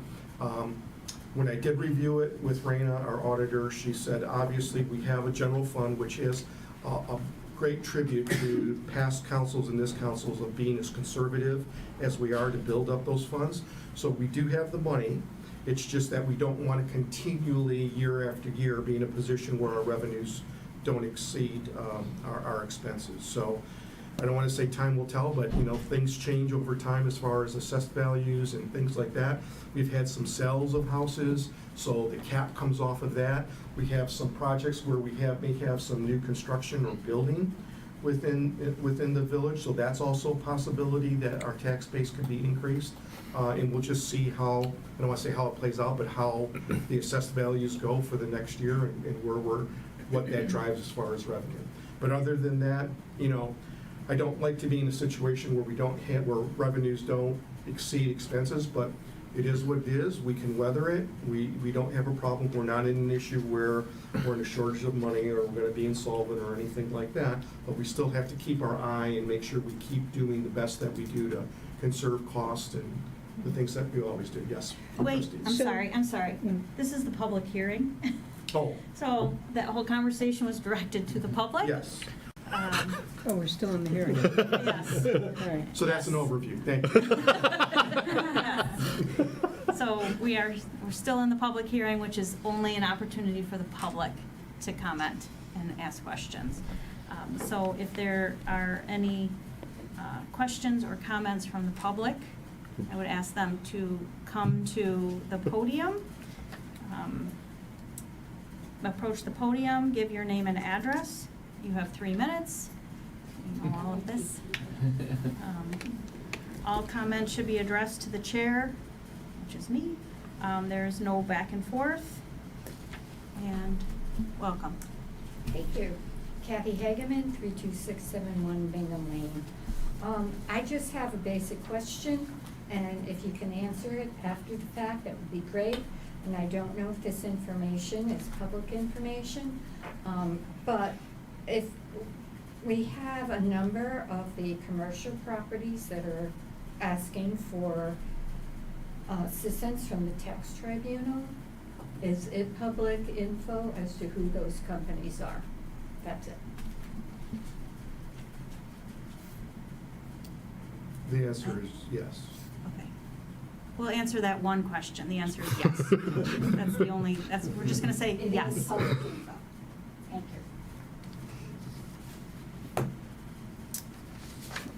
When I did review it with Raina, our auditor, she said, obviously, we have a general fund, which is a great tribute to past councils and this council's of being as conservative as we are to build up those funds. So we do have the money. It's just that we don't want to continually, year after year, be in a position where our revenues don't exceed our expenses. So I don't want to say time will tell, but, you know, things change over time as far as assessed values and things like that. We've had some sales of houses, so the cap comes off of that. We have some projects where we may have some new construction or building within the village, so that's also a possibility that our tax base could be increased. And we'll just see how, I don't want to say how it plays out, but how the assessed values go for the next year and what that drives as far as revenue. But other than that, you know, I don't like to be in a situation where revenues don't exceed expenses, but it is what it is. We can weather it. We don't have a problem. We're not in an issue where we're in a shortage of money or we're going to be insolvent or anything like that. But we still have to keep our eye and make sure we keep doing the best that we do to conserve cost and the things that we always do. Yes. Wait, trustees. I'm sorry. This is the public hearing. Oh, So that whole conversation was directed to the public? yes. Oh, we're still in the hearing. Yes. All right. So that's an Yes. overview. Thank you. So we're still in the public hearing, which is only an opportunity for the public to comment and ask questions. So if there are any questions or comments from the public, I would ask them to come to the podium. Approach the podium, give your name and address. You have 3 minutes. You know all of this. All comments should be addressed to the chair, which is me. There's no back and forth. And welcome. Thank you. Kathy Hageman, 32671 Bingham Lane. I just have a basic question, and if you can answer it after the fact, that would be great. And I don't know if this information is public information, but if we have a number of the commercial properties that are asking for assistance from the tax tribunal, is it public info as to who those companies are? That's it. The answer is yes. Okay. We'll answer that one question. The answer is yes. That's the only, we're just gonna say It is yes. public info. Thank you.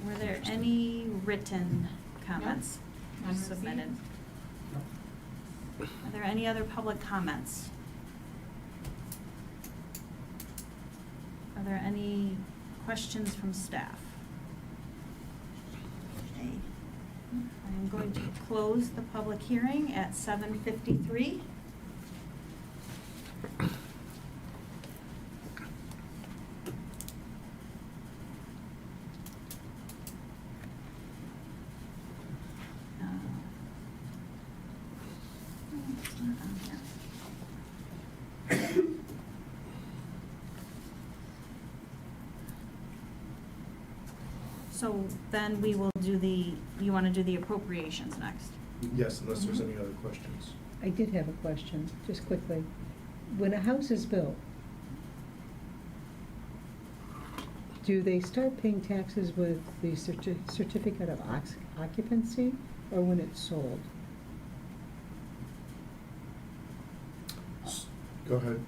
Were there any written comments None received. submitted? Are there any other public comments? Are there any questions from staff? Okay. I'm going to close the public hearing at 7:53. It's not on here. So then we will do you want to do the appropriations next? Yes, unless there's any other questions. I did have a question, just quickly. When a house is built, do they start paying taxes with the certificate of occupancy or when it's sold? Go ahead.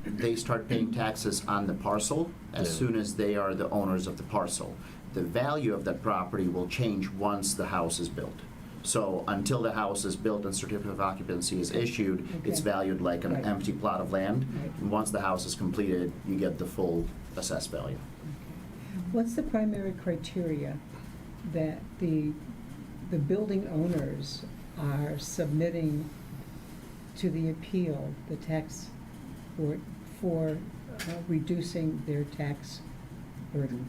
They start paying taxes on the parcel as Yeah. soon as they are the owners of the parcel. The value of that property will change once the house is built. So until the house is built and certificate of occupancy is issued, it's Okay. valued like an Right. empty plot of land. Right. And once the house is completed, you get the full assessed value. What's the primary criteria that the building owners are submitting to the appeal, the tax board, for reducing their tax burden?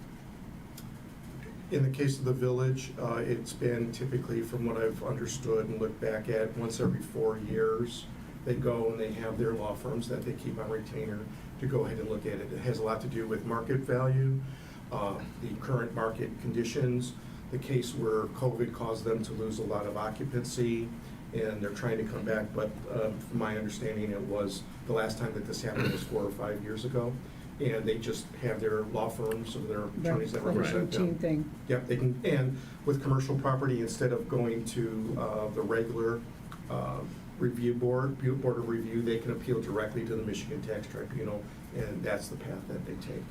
In the case of the village, it's been typically, from what I've understood and looked back at, once every 4 years, they go and they have their law firms that they keep on retainer to go ahead and look at it. It has a lot to do with market value, the current market conditions, the case where COVID caused them to lose a lot of occupancy, and they're trying to come back, but from my understanding, it was, the last time that this happened was 4 or 5 years ago, and they just have their law firms or their attorneys that Right, represent them. routine thing. Yep, they can, and with commercial property, instead of going to the regular review board of review, they can appeal directly to the Michigan Tax Tribunal, and that's the path that they take.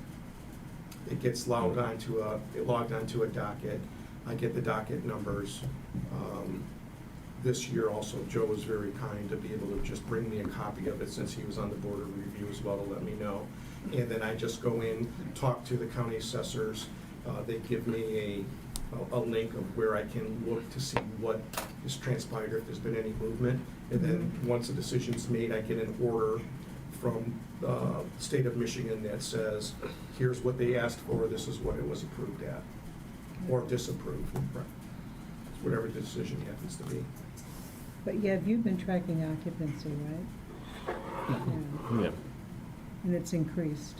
It gets logged onto a docket. I get the docket numbers. This year also, Joe was very kind to be able to just bring me a copy of it since he was on the board of review as well to let me know. And then I just go in, talk to the county assessors. They give me a link of where I can look to see what has transpired, if there's been any movement. And then once a decision's made, I get an order from the state of Michigan that says, here's what they asked for, this is what it was approved at, or disapproved, right. Whatever the decision happens to be. But yeah, you've been tracking occupancy, right? Yeah. And it's increased.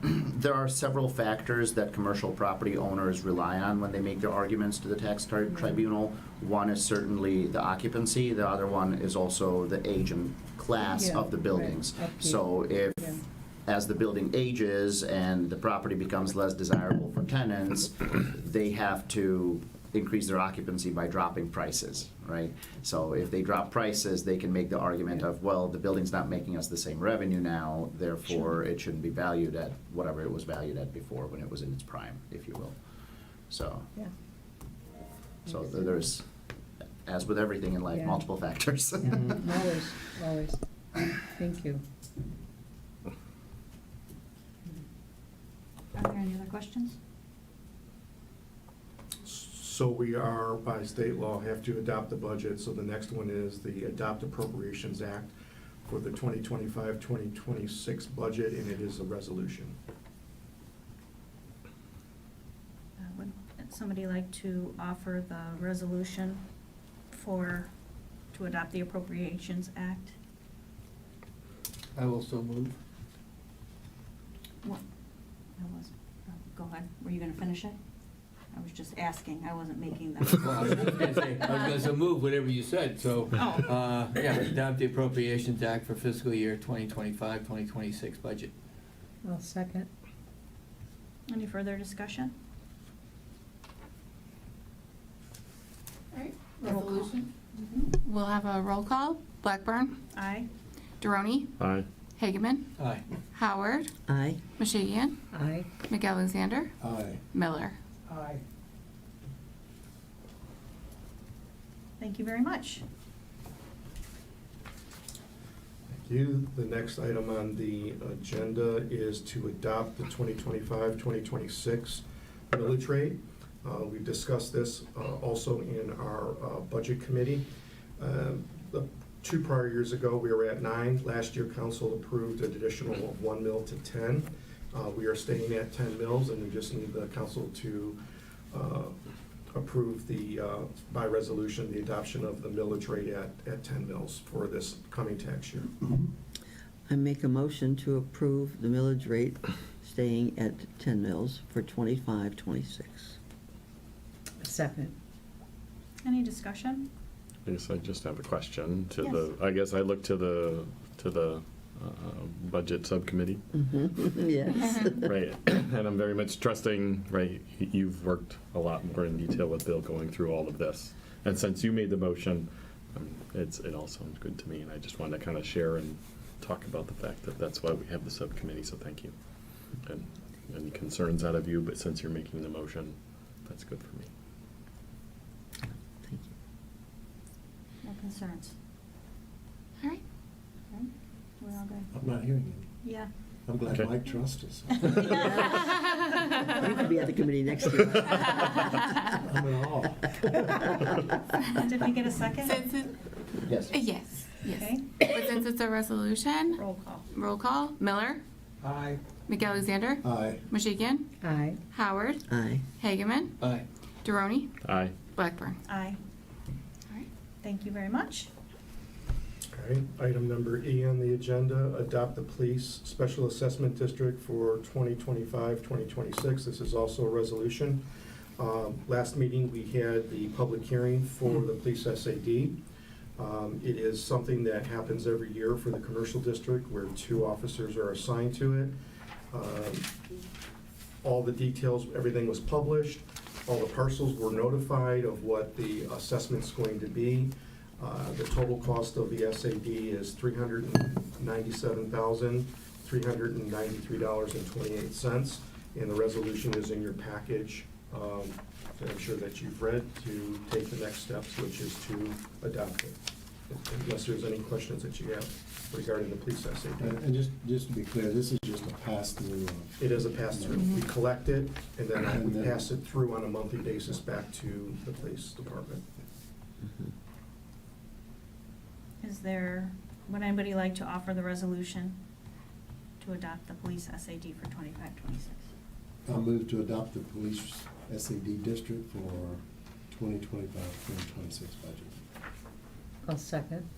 There are several factors that commercial property owners rely on when they make their arguments to the tax tribunal. One is certainly the occupancy, the other one is also the age and class Yeah, of the buildings. right. Upkeep. So if, Yeah. as the building ages and the property becomes less desirable for tenants, they have to increase their occupancy by dropping prices, right? So if they drop prices, they can make the argument of, well, the building's not making us the same revenue now, therefore it shouldn't be valued at whatever it was valued at before when it was in its prime, if you will. So, Yeah. so there's, as with everything in life, Yeah. multiple factors. Always, always. Thank you. Are there any other questions? So we are, by state law, have to adopt the budget. So the next one is the Adopt Appropriations Act for the 2025-2026 budget, and it is a resolution. Would somebody like to offer the resolution to adopt the Appropriations Act? I will so move. What? Go ahead. Were you gonna finish it? I was just asking. I wasn't making Well, I was gonna say move whatever you said, so, Oh. yeah, adopt the Appropriations Act for fiscal year 2025-2026 budget. I'll second. Any further discussion? All right, Roll call. resolution. We'll have a roll call. Blackburn, Aye. Deroni, Aye. Hageman, Aye. Howard, Aye. Mishigian, Aye. McAlexander, Aye. Miller. Aye. Thank you very much. Thank you. The next item on the agenda is to adopt the 2025-2026 millage rate. We discussed this also in our budget committee. The 2 prior years ago, we were at 9. Last year, council approved an additional of 1 mil to 10. We are staying at 10 mils, and we just need the council to approve by resolution, the adoption of the millage rate at 10 mils for this coming tax year. I make a motion to approve the millage rate staying at 10 mils for 25-26. Second. Any discussion? I guess I just have a question to Yes. I guess I look to the budget subcommittee. Yes. Right, and I'm very much trusting, right, you've worked a lot more in detail with Bill going through all of this. And since you made the motion, it all sounds good to me, and I just wanted to kind of share and talk about the fact that that's why we have the subcommittee, so thank you. And any concerns out of you, but since you're making the motion, that's good for me. Thank you. No concerns? All right. Okay. We're all good? I'm not hearing any. Yeah. I'm glad Okay. Mike trusts us. You could be at the committee next year. I'm in awe. Did we get a second? Since it, Yes. yes, yes. Okay. But since it's a resolution, Roll call. roll call. Miller, Aye. McAlexander, Aye. Mishigian, Aye. Howard, Aye. Hageman, Aye. Deroni, Aye. Blackburn. Aye. All right. Thank you very much. All right, item number E on the agenda, adopt the police special assessment district for 2025-2026. This is also a resolution. Last meeting, we had the public hearing for the police SAD. It is something that happens every year for the commercial district where 2 officers are assigned to it. All the details, everything was published. All the parcels were notified of what the assessment's going to be. The total cost of the SAD is $397,393.28, and the resolution is in your package that I'm sure that you've read to take the next steps, which is to adopt it. Unless there's any questions that you have regarding the police SAD. And just to be clear, this is just a pass-through of... It is a pass-through. We collect it, and then we pass it through on a monthly basis back to the police department. Would anybody like to offer the resolution to adopt the police SAD for 25-26? I'll move to adopt the police SAD district for 2025-2026 budget. I'll second.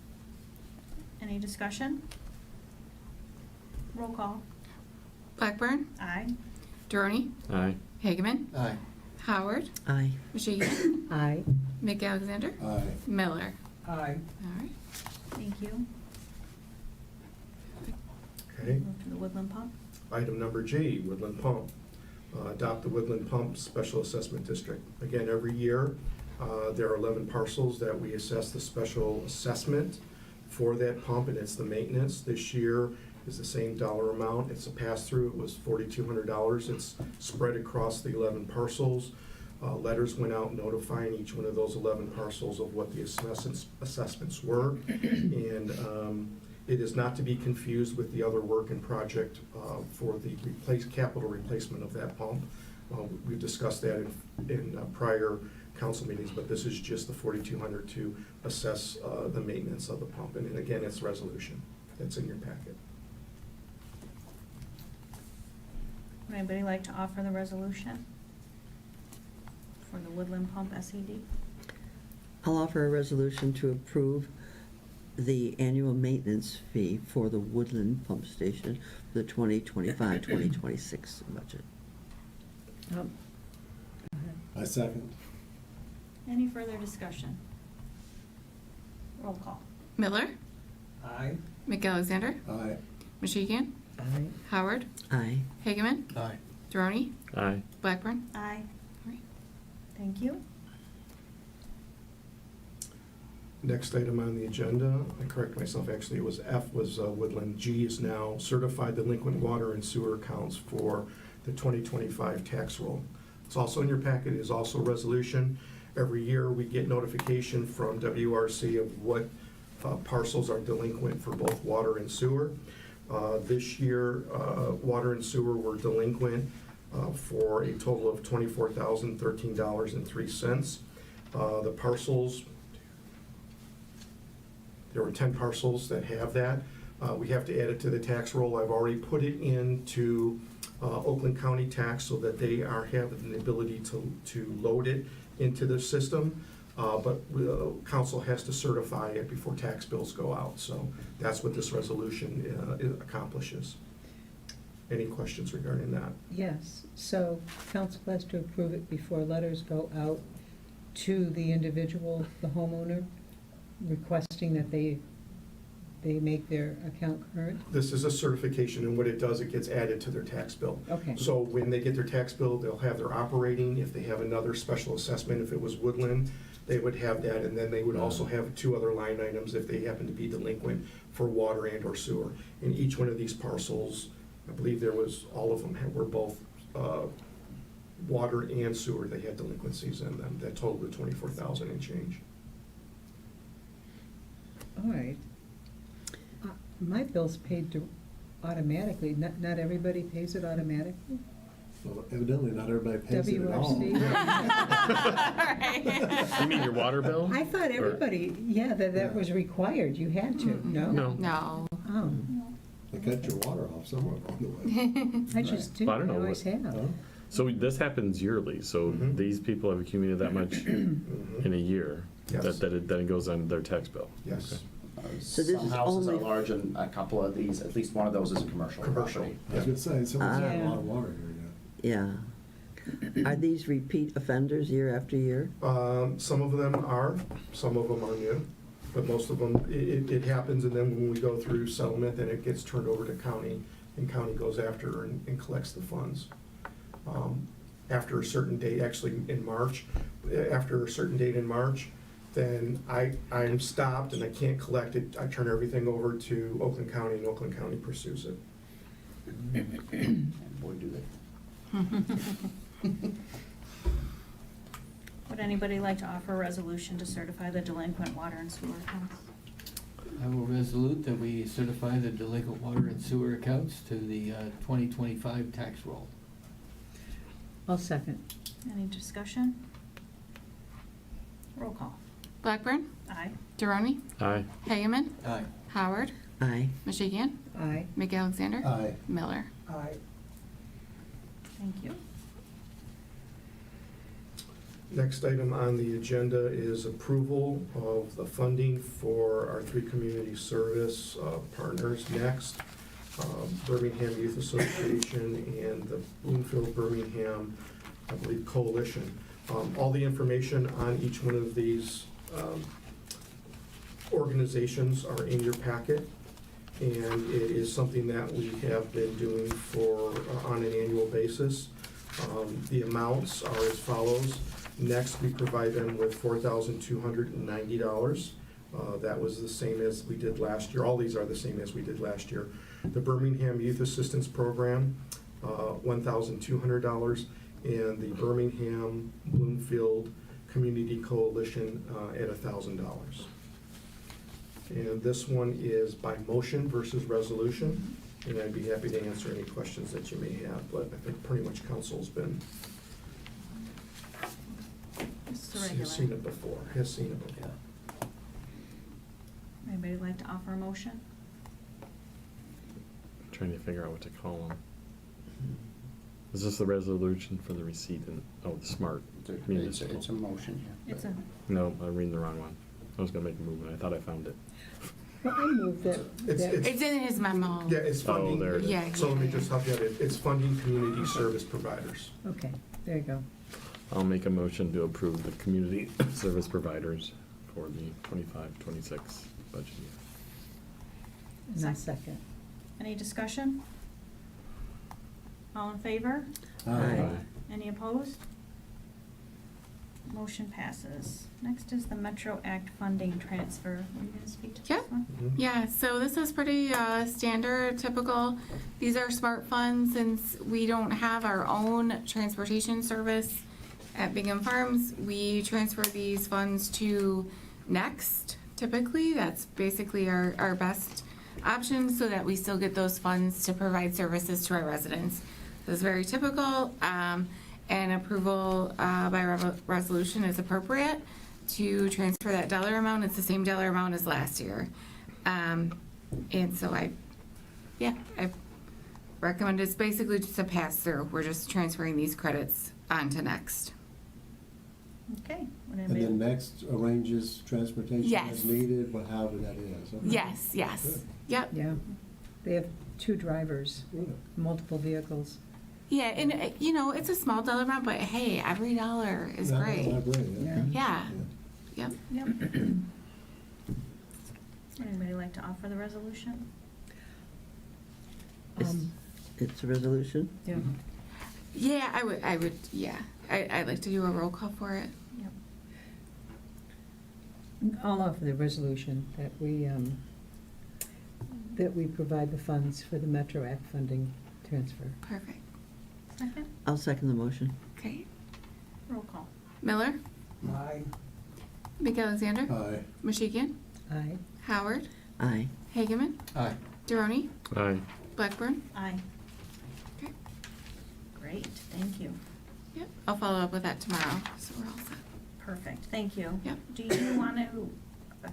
Any discussion? Roll call. Blackburn, Aye. Droney, Aye. Hageman, Aye. Howard, Aye. Mashigian, Aye. McAlexander, Aye. Miller. Aye. All right. Thank you. Okay. Move to the Woodland Pump. Item number G, Woodland Pump. Adopt the Woodland Pump Special Assessment District. Again, every year, there are 11 parcels that we assess the special assessment for that pump, and it's the maintenance. This year is the same dollar amount. It's a pass-through. It was $4,200. It's spread across the 11 parcels. Letters went out notifying each one of those 11 parcels of what the assessments were. And it is not to be confused with the other work and project for the capital replacement of that pump. We've discussed that in prior council meetings, but this is just the $4,200 to assess the maintenance of the pump. And again, it's resolution. That's in your packet. Would anybody like to offer the resolution for the Woodland Pump SAD? I'll offer a resolution to approve the annual maintenance fee for the Woodland Pump Station for the 2025-2026 budget. I second. Any further discussion? Roll call. Miller, Aye. McAlexander, Aye. Mashigian, Aye. Howard, Aye. Hageman, Aye. Droney, Aye. Blackburn. Aye. All right. Thank you. Next item on the agenda, I correct myself, actually, it was F was Woodland. G is now certified delinquent water and sewer accounts for the 2025 tax roll. It's also in your packet, it is also a resolution. Every year, we get notification from WRC of what parcels are delinquent for both water and sewer. This year, water and sewer were delinquent for a total of $24,013.03. The parcels, there were 10 parcels that have that. We have to add it to the tax roll. I've already put it into Oakland County Tax so that they have the ability to load it into the system. But council has to certify it before tax bills go out. So that's what this resolution accomplishes. Any questions regarding that? Yes, so council has to approve it before letters go out to the individual, the homeowner, requesting that they make their account current? This is a certification, and what it does, it gets added to their tax bill. Okay. So when they get their tax bill, they'll have their operating. If they have another special assessment, if it was Woodland, they would have that, and then they would also have 2 other line items if they happen to be delinquent for water and or sewer. And each one of these parcels, I believe there was, all of them were both water and sewer. They had delinquencies in them that totaled the 24,000 and change. All right. My bill's paid automatically. Not everybody pays it automatically? Well, evidently, not everybody pays it at all. WRC? You mean your water bill? I thought everybody, yeah, that was required. You had to, no? No. Oh, They cut your water off somewhere along the way. I just didn't. Well, I don't know always have. Huh? So this happens yearly, so Mhm. these people have accumulated that much in a year, Yes. that it goes on their tax bill. Yes. So this Some is houses are only- large, and a couple of these, at least one of those is a commercial Commercial. property. I was gonna say, someone's got a Yeah. lot of water here yet. Yeah. Are these repeat offenders year after year? Some of them are, some of them are new. but most of them, it happens, and then when we go through settlement, then it gets turned over to county, and county goes after and collects the funds. After a certain date, actually in March, after a certain date in March, then I'm stopped and I can't collect it. I turn everything over to Oakland County, and Oakland County pursues it. And boy, do they. Would anybody like to offer a resolution to certify the delinquent water and sewer accounts? I will resolute that we certify the delinquent water and sewer accounts to the 2025 tax roll. I'll second. Any discussion? Roll call. Blackburn, Aye. Deroni, Aye. Hageman, Aye. Howard, Aye. Mishigian, Aye. McAlexander, Aye. Miller. Aye. Thank you. Next item on the agenda is approval of the funding for our 3 community service partners next. Birmingham Youth Association and the Bloomfield Birmingham, I believe, Coalition. All the information on each one of these organizations are in your packet, and it is something that we have been doing for on an annual basis. The amounts are as follows. Next, we provide them with $4,290. That was the same as we did last year. All these are the same as we did last year. The Birmingham Youth Assistance Program, $1,200, and the Birmingham Bloomfield Community Coalition at $1,000. And this one is by motion versus resolution, and I'd be happy to answer any questions that you may have, but I think pretty much council's been, This is a has regular. seen it before, Anybody like to offer a motion? Trying to figure out what to call them. Is this the resolution for the receipt and, the smart municipal? It's a motion, yeah. It's a, No, I'm reading the wrong one. I was gonna make a move and I thought I found it. Well, I move that. It's in his memo. Yeah, it's funding. there it is. Yeah, So let me yeah. just help you out. It's funding community service providers. Okay, there you go. I'll make a motion to approve the community service providers for the 25-26 budget year. And I'll second. any discussion? All in favor? Aye. Any opposed? Motion passes. Next is the Metro Act funding transfer. Are you going to speak to Yep. this one? Yeah, so this is pretty standard, typical. These are smart funds since we don't have our own transportation service at Bingham Farms. We transfer these funds to Next, typically. That's basically our best option so that we still get those funds to provide services to our residents. So it's very typical, and approval by resolution is appropriate to transfer that dollar amount. It's the same dollar amount as last year. And so I recommend it's basically just a pass through. We're just transferring these credits onto Next. Okay. Would And anybody- then next arranges transportation Yes. as needed, however that is. Okay. Yes, yes, Good. yep. Yeah. They have 2 drivers, Good. multiple vehicles. Yeah, and it's a small dollar amount, but hey, every dollar is No, great. I agree, yeah. Yeah, yep. Yep. Anybody like to offer the resolution? It's a resolution? Yeah. Yeah, I would, yeah. I'd like to do a roll call for it. Yep. I'll offer the resolution that we provide the funds for the Metro Act funding transfer. Perfect. Second? I'll second the motion. Great. Roll call. Miller, Aye. McAlexander, Aye. Mishigian, Aye. Howard, Aye. Hageman, Aye. Deroni, Aye. Blackburn. Aye. Okay. Great, thank you. Yep, I'll follow up with that tomorrow, so we're all set. Perfect, thank you. Yep. Do you want to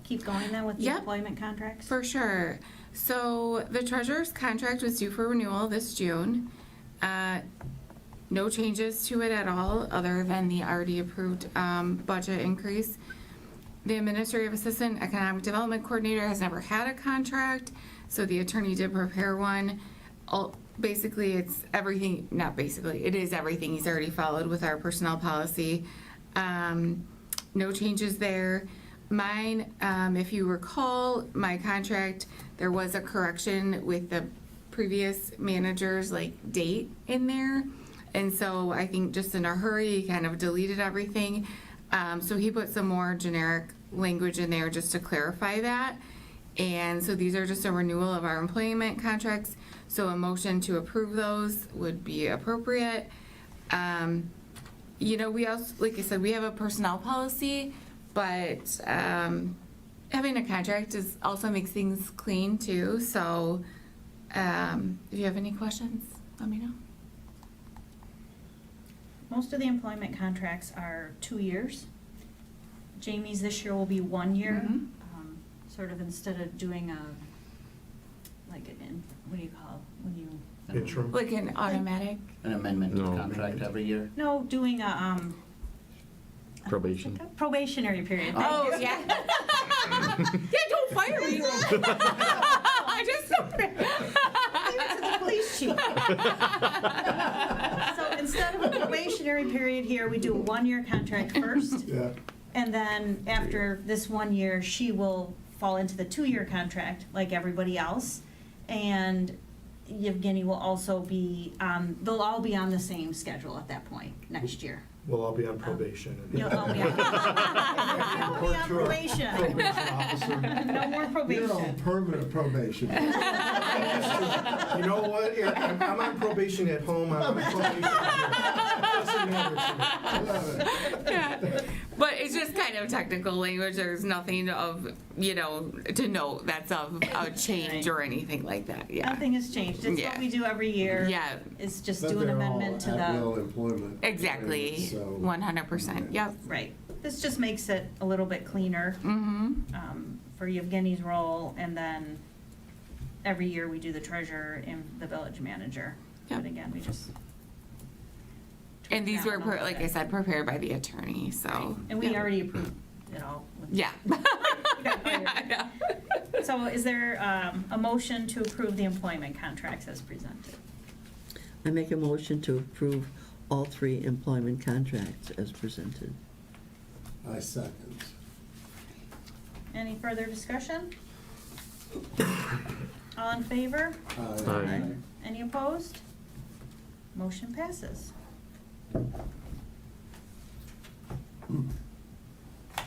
keep going then with the Yep. employment contracts? For sure. So the treasurer's contract was due for renewal this June. No changes to it at all, other than the already approved budget increase. The administrative assistant economic development coordinator has never had a contract, so the attorney did prepare one. Basically, it's everything, not basically, it is everything he's already followed with our personnel policy. No changes there. Mine, if you recall, my contract, there was a correction with the previous manager's like date in there. And so I think just in a hurry, he kind of deleted everything. So he put some more generic language in there just to clarify that. And so these are just a renewal of our employment contracts. So a motion to approve those would be appropriate. You know, we also, like I said, we have a personnel policy, but having a contract is also makes things clean too. So if you have any questions, let me know. Most of the employment contracts are 2 years. Jamie's this year will be 1 year. Mhm. Sort of instead of doing a, like what do you call, when you? Interim. Like an automatic. An amendment to No. the contract every year? No, doing a, Probation. probationary period. Thank Oh, you. yeah. Yeah, don't fire me. I just. Leave it to the police chief. So instead of a probationary period here, we do a 1 year contract first. Yeah. And then after this 1 year, she will fall into the 2 year contract like everybody else. And Yevgeny will also be, they'll all be on the same schedule at that point next year. We'll all be on probation. You'll all be on, you'll be on probation. Probation officer. No more You're on probation. permanent probation. You know what, Eric, I'm on probation at home, I'm on probation here. Doesn't matter to me. I love it. Yeah. But it's just kind of technical language. There's nothing of, you know, to note that's of a change or anything like that. Yeah. Nothing has changed. It's Yeah. what we do every year. Yeah. It's just But do an they're all amendment to at-will the, employment. Exactly. So- 100%. Yep. right. This just makes it a little bit cleaner Mm-hmm. for Yevgeny's role, and then every year we do the treasurer and the village manager. Yep. But again, we just. And these were, tweak that a little like I bit. said, prepared by the attorney. So. And we yeah. already approved it all. Yeah. Yeah. So is there a motion to approve the employment contracts as presented? I make a motion to approve all 3 employment contracts as presented. I second. Any further discussion? All in favor? Aye. Any opposed? Motion passes.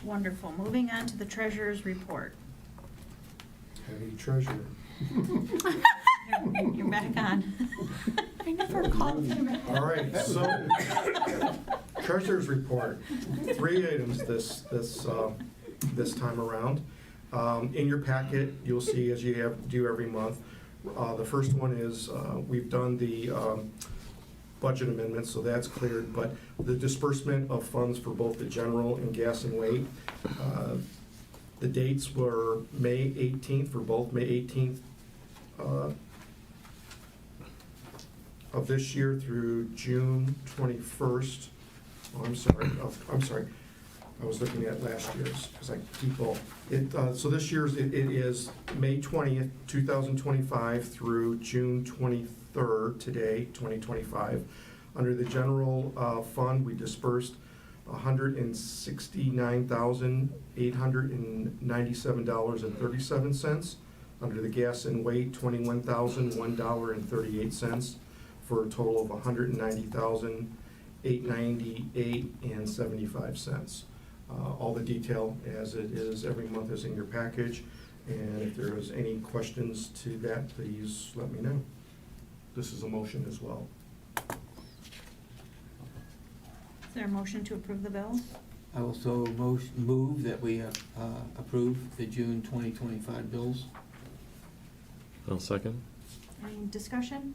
Wonderful. Moving on to the treasurer's report. Heavy treasure. You're back on. I never called him. All right, so treasurer's report, 3 items this time around. In your packet, you'll see, as you do every month, the first one is we've done the budget amendments, so that's cleared, but the disbursement of funds for both the general and gas and weight. The dates were May 18th for both, May 18th of this year through June 21st. Oh, I'm sorry. I was looking at last year's, because I keep all. So this year's, it is May 20th, 2025 through June 23rd, today, 2025. Under the general fund, we dispersed $169,897.37. Under the gas and weight, $21,001.38, for a total of $190,898.75. All the detail, as it is every month, is in your package, and if there is any questions to that, please let me know. This is a motion as well. Is there a motion to approve the bills? I also move that we approve the June 2025 bills. I'll second. Any discussion?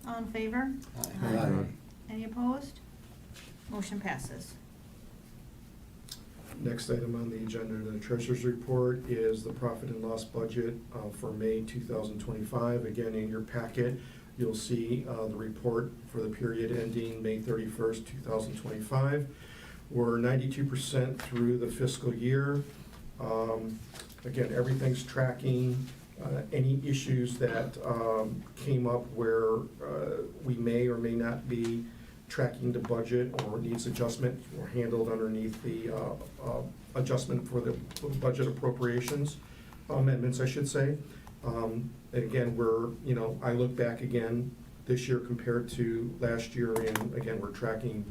All in favor? Aye. Any opposed? Motion passes. Next item on the agenda, the treasurer's report, is the profit and loss budget for May 2025. Again, in your packet, you'll see the report for the period ending May 31st, 2025. We're 92% through the fiscal year. Again, everything's tracking. Any issues that came up where we may or may not be tracking the budget or needs adjustment were handled underneath the adjustment for the budget appropriations, amendments, I should say. And again, I look back again this year compared to last year, and again, we're tracking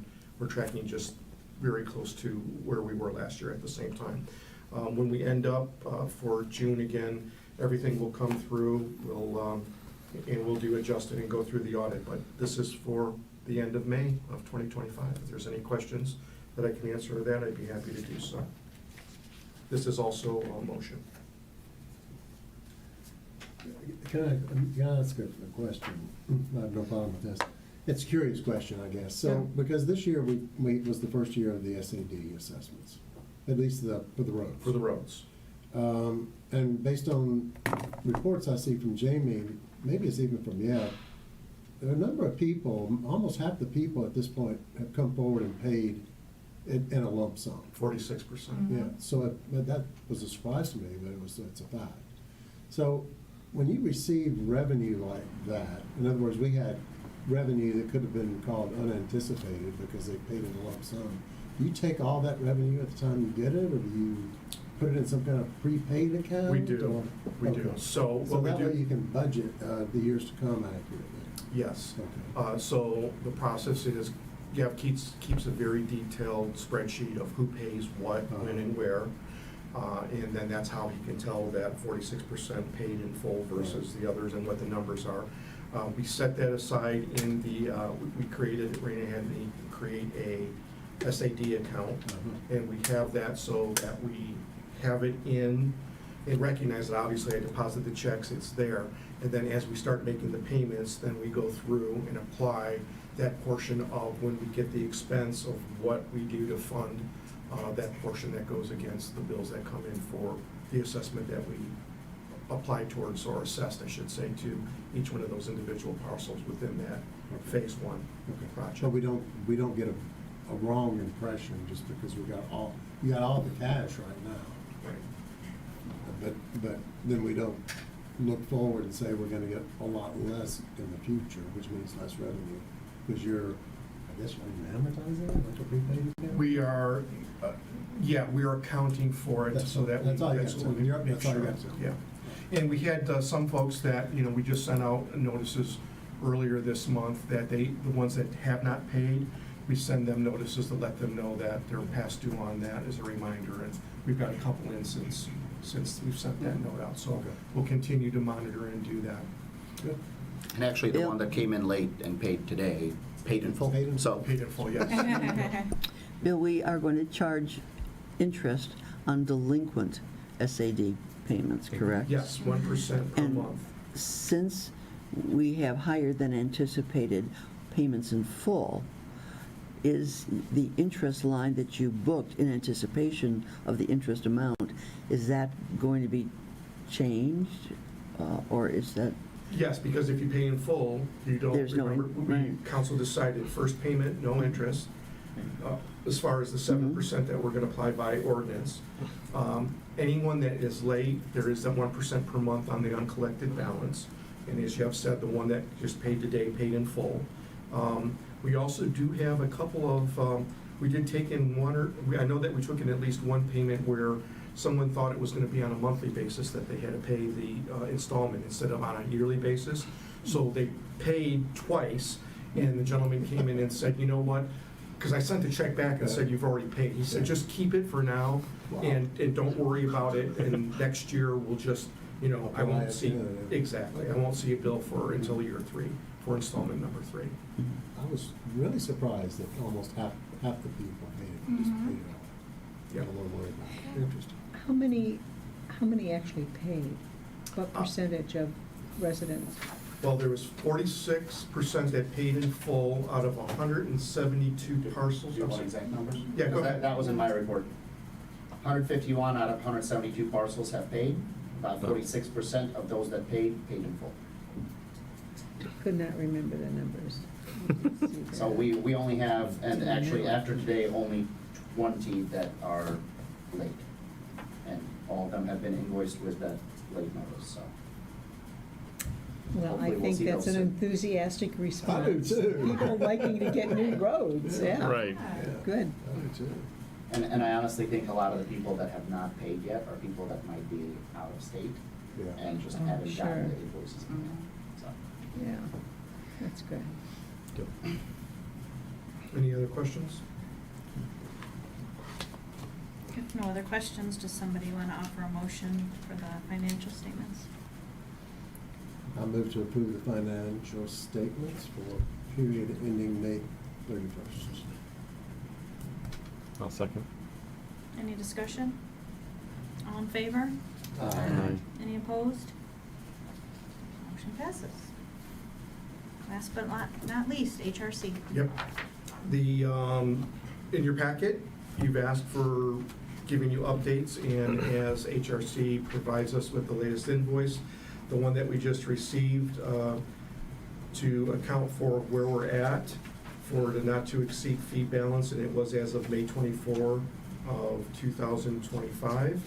just very close to where we were last year at the same time. When we end up for June again, everything will come through, we'll do adjusted and go through the audit, but this is for the end of May of 2025. If there's any questions that I can answer to that, I'd be happy to do so. This is also a motion. Can I ask a question? I have no problem with this. It's a curious question, I guess. So, because this year was the first year of the SAD assessments, at least for the roads. For the roads. And based on reports I see from Jamie, maybe it's even from there are a number of people, almost half the people at this point have come forward and paid in a lump sum. 46%. Yeah, so that was a surprise to me, but it's a fact. So when you receive revenue like that, in other words, we had revenue that could have been called unanticipated because they paid in a lump sum. Do you take all that revenue at the time you get it, or do you put it in some kind of prepaid account? We do. Or- We do. okay. So So what we that do. way you can budget the years to come accurately. Yes. Okay. So the process is, keeps a very detailed spreadsheet of who pays what, when, and where. And then that's how he can tell that 46% paid in full versus the others and what the numbers are. We set that aside in the, we created, Raina had me create a SAD account. And we have that so that we have it in, and recognize that obviously I deposit the checks, it's there. And then as we start making the payments, then we go through and apply that portion of when we get the expense of what we do to fund that portion that goes against the bills that come in for the assessment that we apply towards, or assessed, I should say, to each one of those individual parcels within that phase one project. So we don't get a wrong impression just because you got all the cash right now. Right. But then we don't look forward and say we're gonna get a lot less in the future, which means less revenue, because I guess you're amortizing it, like a prepaid account? We are, we are accounting for it so that we. That's all you got to what we do. make That's all you sure. got to do. Yeah. And we had some folks that, we just sent out notices earlier this month that the ones that have not paid, we send them notices to let them know that they're past due on that as a reminder. And we've got a couple in since we've sent that note out. So we'll continue to monitor and do that. Good. And actually, the one that came in late and paid today, paid in full. So Paid in full, yes. Bill, we are going to charge interest on delinquent SAD payments, correct? Yes, 1% per And month. since we have higher than anticipated payments in full, is the interest line that you booked in anticipation of the interest amount, is that going to be changed? Or is that? Yes, because if you pay in full, you don't, There's no remember, council decided first payment, no interest, as far as the 7% that we're gonna apply by ordinance. Anyone that is late, there is that 1% per month on the uncollected balance. And as you have said, the one that just paid today, paid in full. We also do have a couple of, we did take in I know that we took in at least one payment where someone thought it was gonna be on a monthly basis, that they had to pay the installment instead of on a yearly basis. So they paid twice, and the gentleman came in and said, you know what? Because I sent the check back and said, you've already paid. He said, just keep it for now, and don't worry about it, and next year we'll just, I won't see, exactly, I won't see a bill until year 3, for installment number 3. I was really surprised that almost half the people paid it, just paid it all. Yeah. A little worried about it. Interesting. How many actually paid? What percentage of residents? Well, there was 46% that paid in full out of 172 parcels. Do you want exact numbers? Yeah, go ahead. That was in my report. 151 out of 172 parcels have paid. About 46% of those that paid in full. Could not remember the numbers. So we only have, and actually after today, only 20 that are late. And all of them have been invoiced with that late notice, so. Well, I hopefully we'll think see that's those an soon. enthusiastic response. too. People liking to get new roads, yeah. Right. Good. I do too. And I honestly think a lot of the people that have not paid yet are people that might be out of state Yeah. and just Oh, haven't sure. gotten the invoices in yet, so. Yeah, that's good. Any other questions? If no other questions, does somebody want to offer a motion for the financial statements? I move to approve the financial statements for period ending May 31st. I'll second. Any discussion? All in favor? Aye. Any opposed? Motion passes. Last but not least, HRC. Yep. In your packet, you've asked for giving you updates, and as HRC provides us with the latest invoice, the one that we just received, to account for where we're at for the not-to-exceed fee balance, and it was as of May 24 of 2025.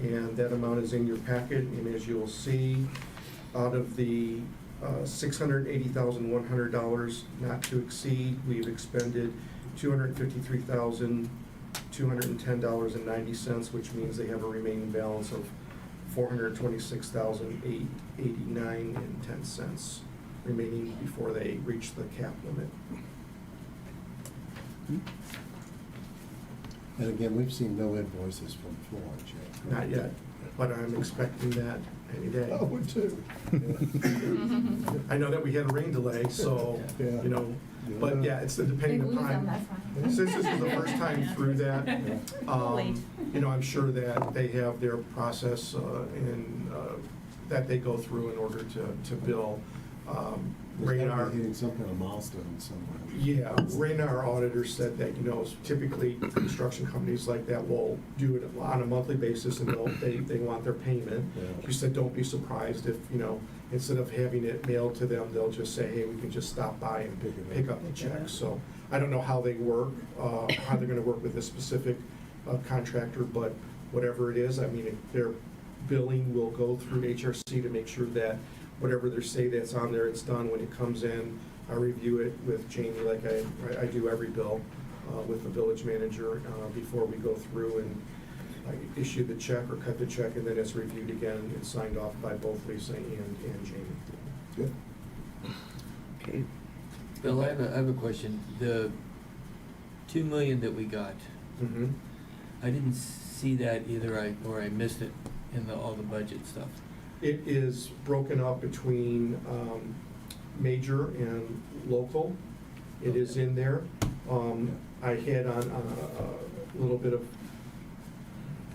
And that amount is in your packet, and as you'll see, out of the $680,100 not to exceed, we've expended $253,210.90, which means they have a remaining balance of $426,889.10 remaining before they reach the cap limit. And again, we've seen no invoices from Florence yet. Not yet, but I'm expecting that any day. I would too. I know that we had a rain delay, so, Yeah. you know, but yeah, it's depending Maybe upon. that's fine. Since this is the first time through that, Wait. you know, I'm sure that they have their process that they go through in order to bill. There's gotta Radar, be hitting some kind of milestone somewhere. yeah, Radar auditor said that, you know, typically construction companies like that will do it on a monthly basis, and they want their payment. Yeah. She said, don't be surprised if, you know, instead of having it mailed to them, they'll just say, hey, we can just stop by and pick up the check. So I don't know how they work, how they're gonna work with this specific contractor, but whatever it is, I mean, their billing will go through HRC to make sure that whatever they say that's on there, it's done. When it comes in, I review it with Jamie like I do every bill with the village manager before we go through, and I issue the check or cut the check, and then it's reviewed again and signed off by both Lisa and Jamie. Good. Okay. Bill, I have a question. The $2 million that we got, Mhm. I didn't see that either, or I missed it in all the budget stuff. It is broken up between major and local. It is in there. I had on a little bit of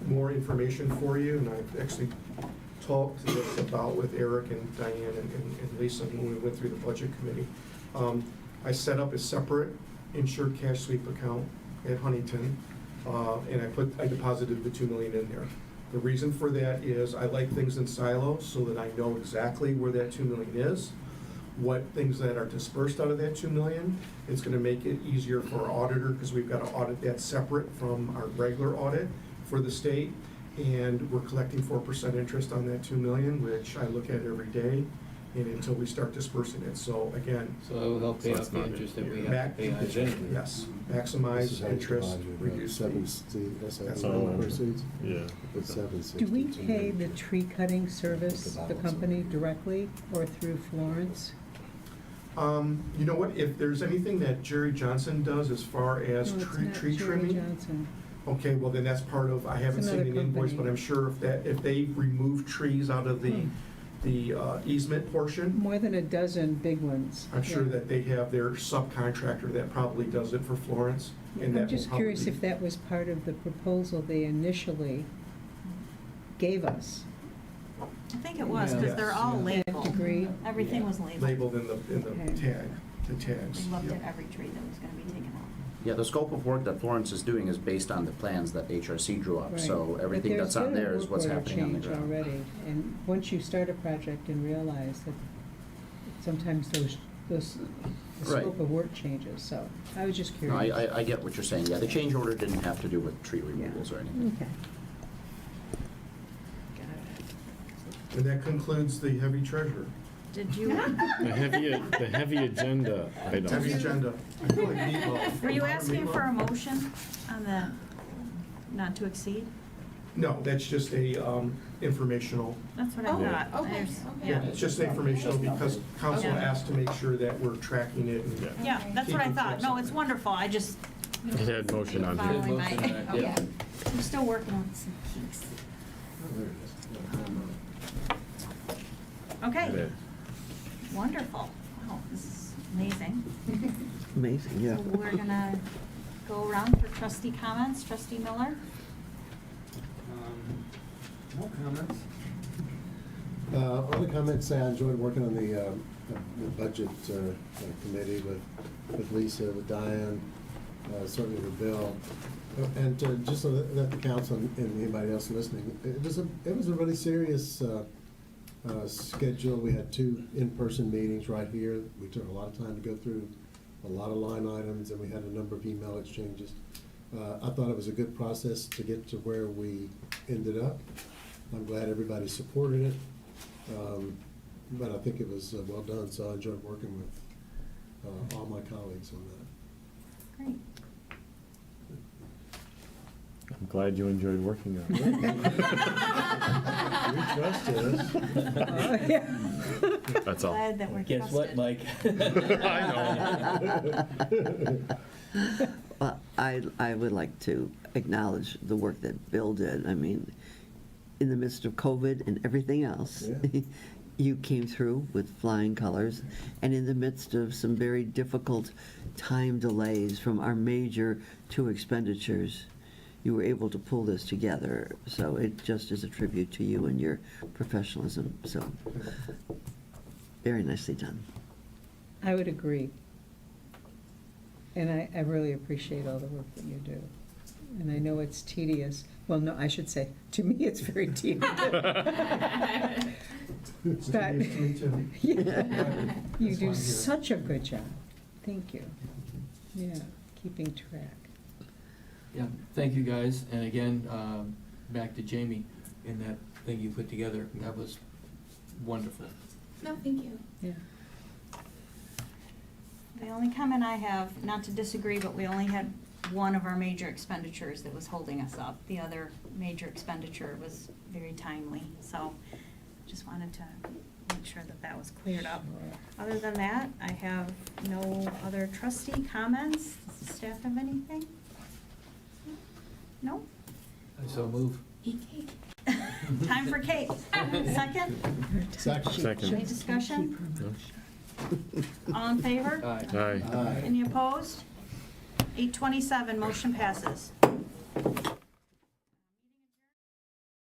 more information for you, and I've actually talked this about with Eric and Diane and Lisa when we went through the budget committee. I set up a separate insured cash sweep account at Huntington, and I deposited the $2 million in there. The reason for that is I like things in silos so that I know exactly where that $2 million is, what things that are dispersed out of that $2 million. It's gonna make it easier for our auditor, because we've got to audit that separate from our regular audit for the state. And we're collecting 4% interest on that $2 million, which I look at every day, and until we start dispersing it. So again, So it will help pay So off it's the not interest that we in have to pay on it. yes, This is maximize how you interest, divide your, reduce seven fees. that's how you want it. proceeds? Yeah. It's 760. Do we pay the tree cutting service, the company directly, or through Florence? You know what, if there's anything that Jerry Johnson does as far as No, it's tree not tree Jerry trimming. Johnson. Okay, well then that's part of, I haven't It's seen another an invoice, company. but I'm sure if they remove trees out of the easement portion, More than a dozen big ones. I'm sure yeah. that they have their subcontractor that probably does it for Florence. And that I'm will just probably curious be- if that was part of the proposal they initially gave us. I think it was, because they're all Yes. labeled. Agreed. Everything was labeled. Labeled in the Okay. tag, the tags. We looked Yep. at every tree that was gonna be taken out. Yeah, the scope of work that Florence is doing is based on the plans that HRC drew up, Right. so But everything there's that's on been a there is work what's order happening on the change ground. already, and once you start a project and realize that sometimes the Right. scope of work changes, so I was just No, curious. I get what you're saying. Yeah, the change order didn't have to do with tree removals or anything. Okay. And that concludes the heavy treasurer. Did you, The heavy agenda items. Heavy agenda. I feel like meatloaf. were you asking for a motion on the not to exceed? No, that's just a informational. That's what I Oh, thought. okay, There's- okay. Yeah, it's just informational because council Okay. asked to make sure that we're tracking it and. Yeah, that's what I thought. No, it's wonderful. I just, It had motion on here. following motion on it, my, yeah. I'm still working on some kinks. It Okay, is. wonderful. Wow, this is amazing. Amazing, yeah. So we're gonna go around for trustee comments. Trustee Miller? No comments? Only comments, say I enjoyed working on the budget committee with Lisa, with Diane, certainly with Bill. And just so that the council and anybody else listening, it was a really serious schedule. We had 2 in-person meetings right here. We took a lot of time to go through a lot of line items, and we had a number of email exchanges. I thought it was a good process to get to where we ended up. I'm glad everybody supported it, but I think it was well done, so I enjoyed working with all my colleagues on that. Great. I'm glad you enjoyed working on it. You trusted us. That's all. Glad that we're Guess what, trusted. Mike? I know. Well, I would like to acknowledge the work that Bill did. I mean, in the midst of COVID and everything else, Yeah. you came through with flying colors, and in the midst of some very difficult time delays from our major 2 expenditures, you were able to pull this together. So it just is a tribute to you and your professionalism. So very nicely done. I would agree. And I really appreciate all the work that you do. And I know it's tedious. Well, no, I should say, to me, it's very tedious. It's But- tedious to me too. Yeah. You That's why do I'm here. such a good job. Thank you. Yeah, keeping track. Yeah, thank you guys, and again, back to Jamie, in that thing you put together, that was wonderful. No, thank you. Yeah. The only comment I have, not to disagree, but we only had one of our major expenditures that was holding us up. The other major expenditure was very timely, so just wanted to make sure that that was cleared up. Other than that, I have no other trustee comments. Does the staff have anything? No? I so move. Eat cake. Time for cake. Second? Second. Any discussion? All in favor? Aye. Aye. Aye. Any opposed? 8:27, motion passes.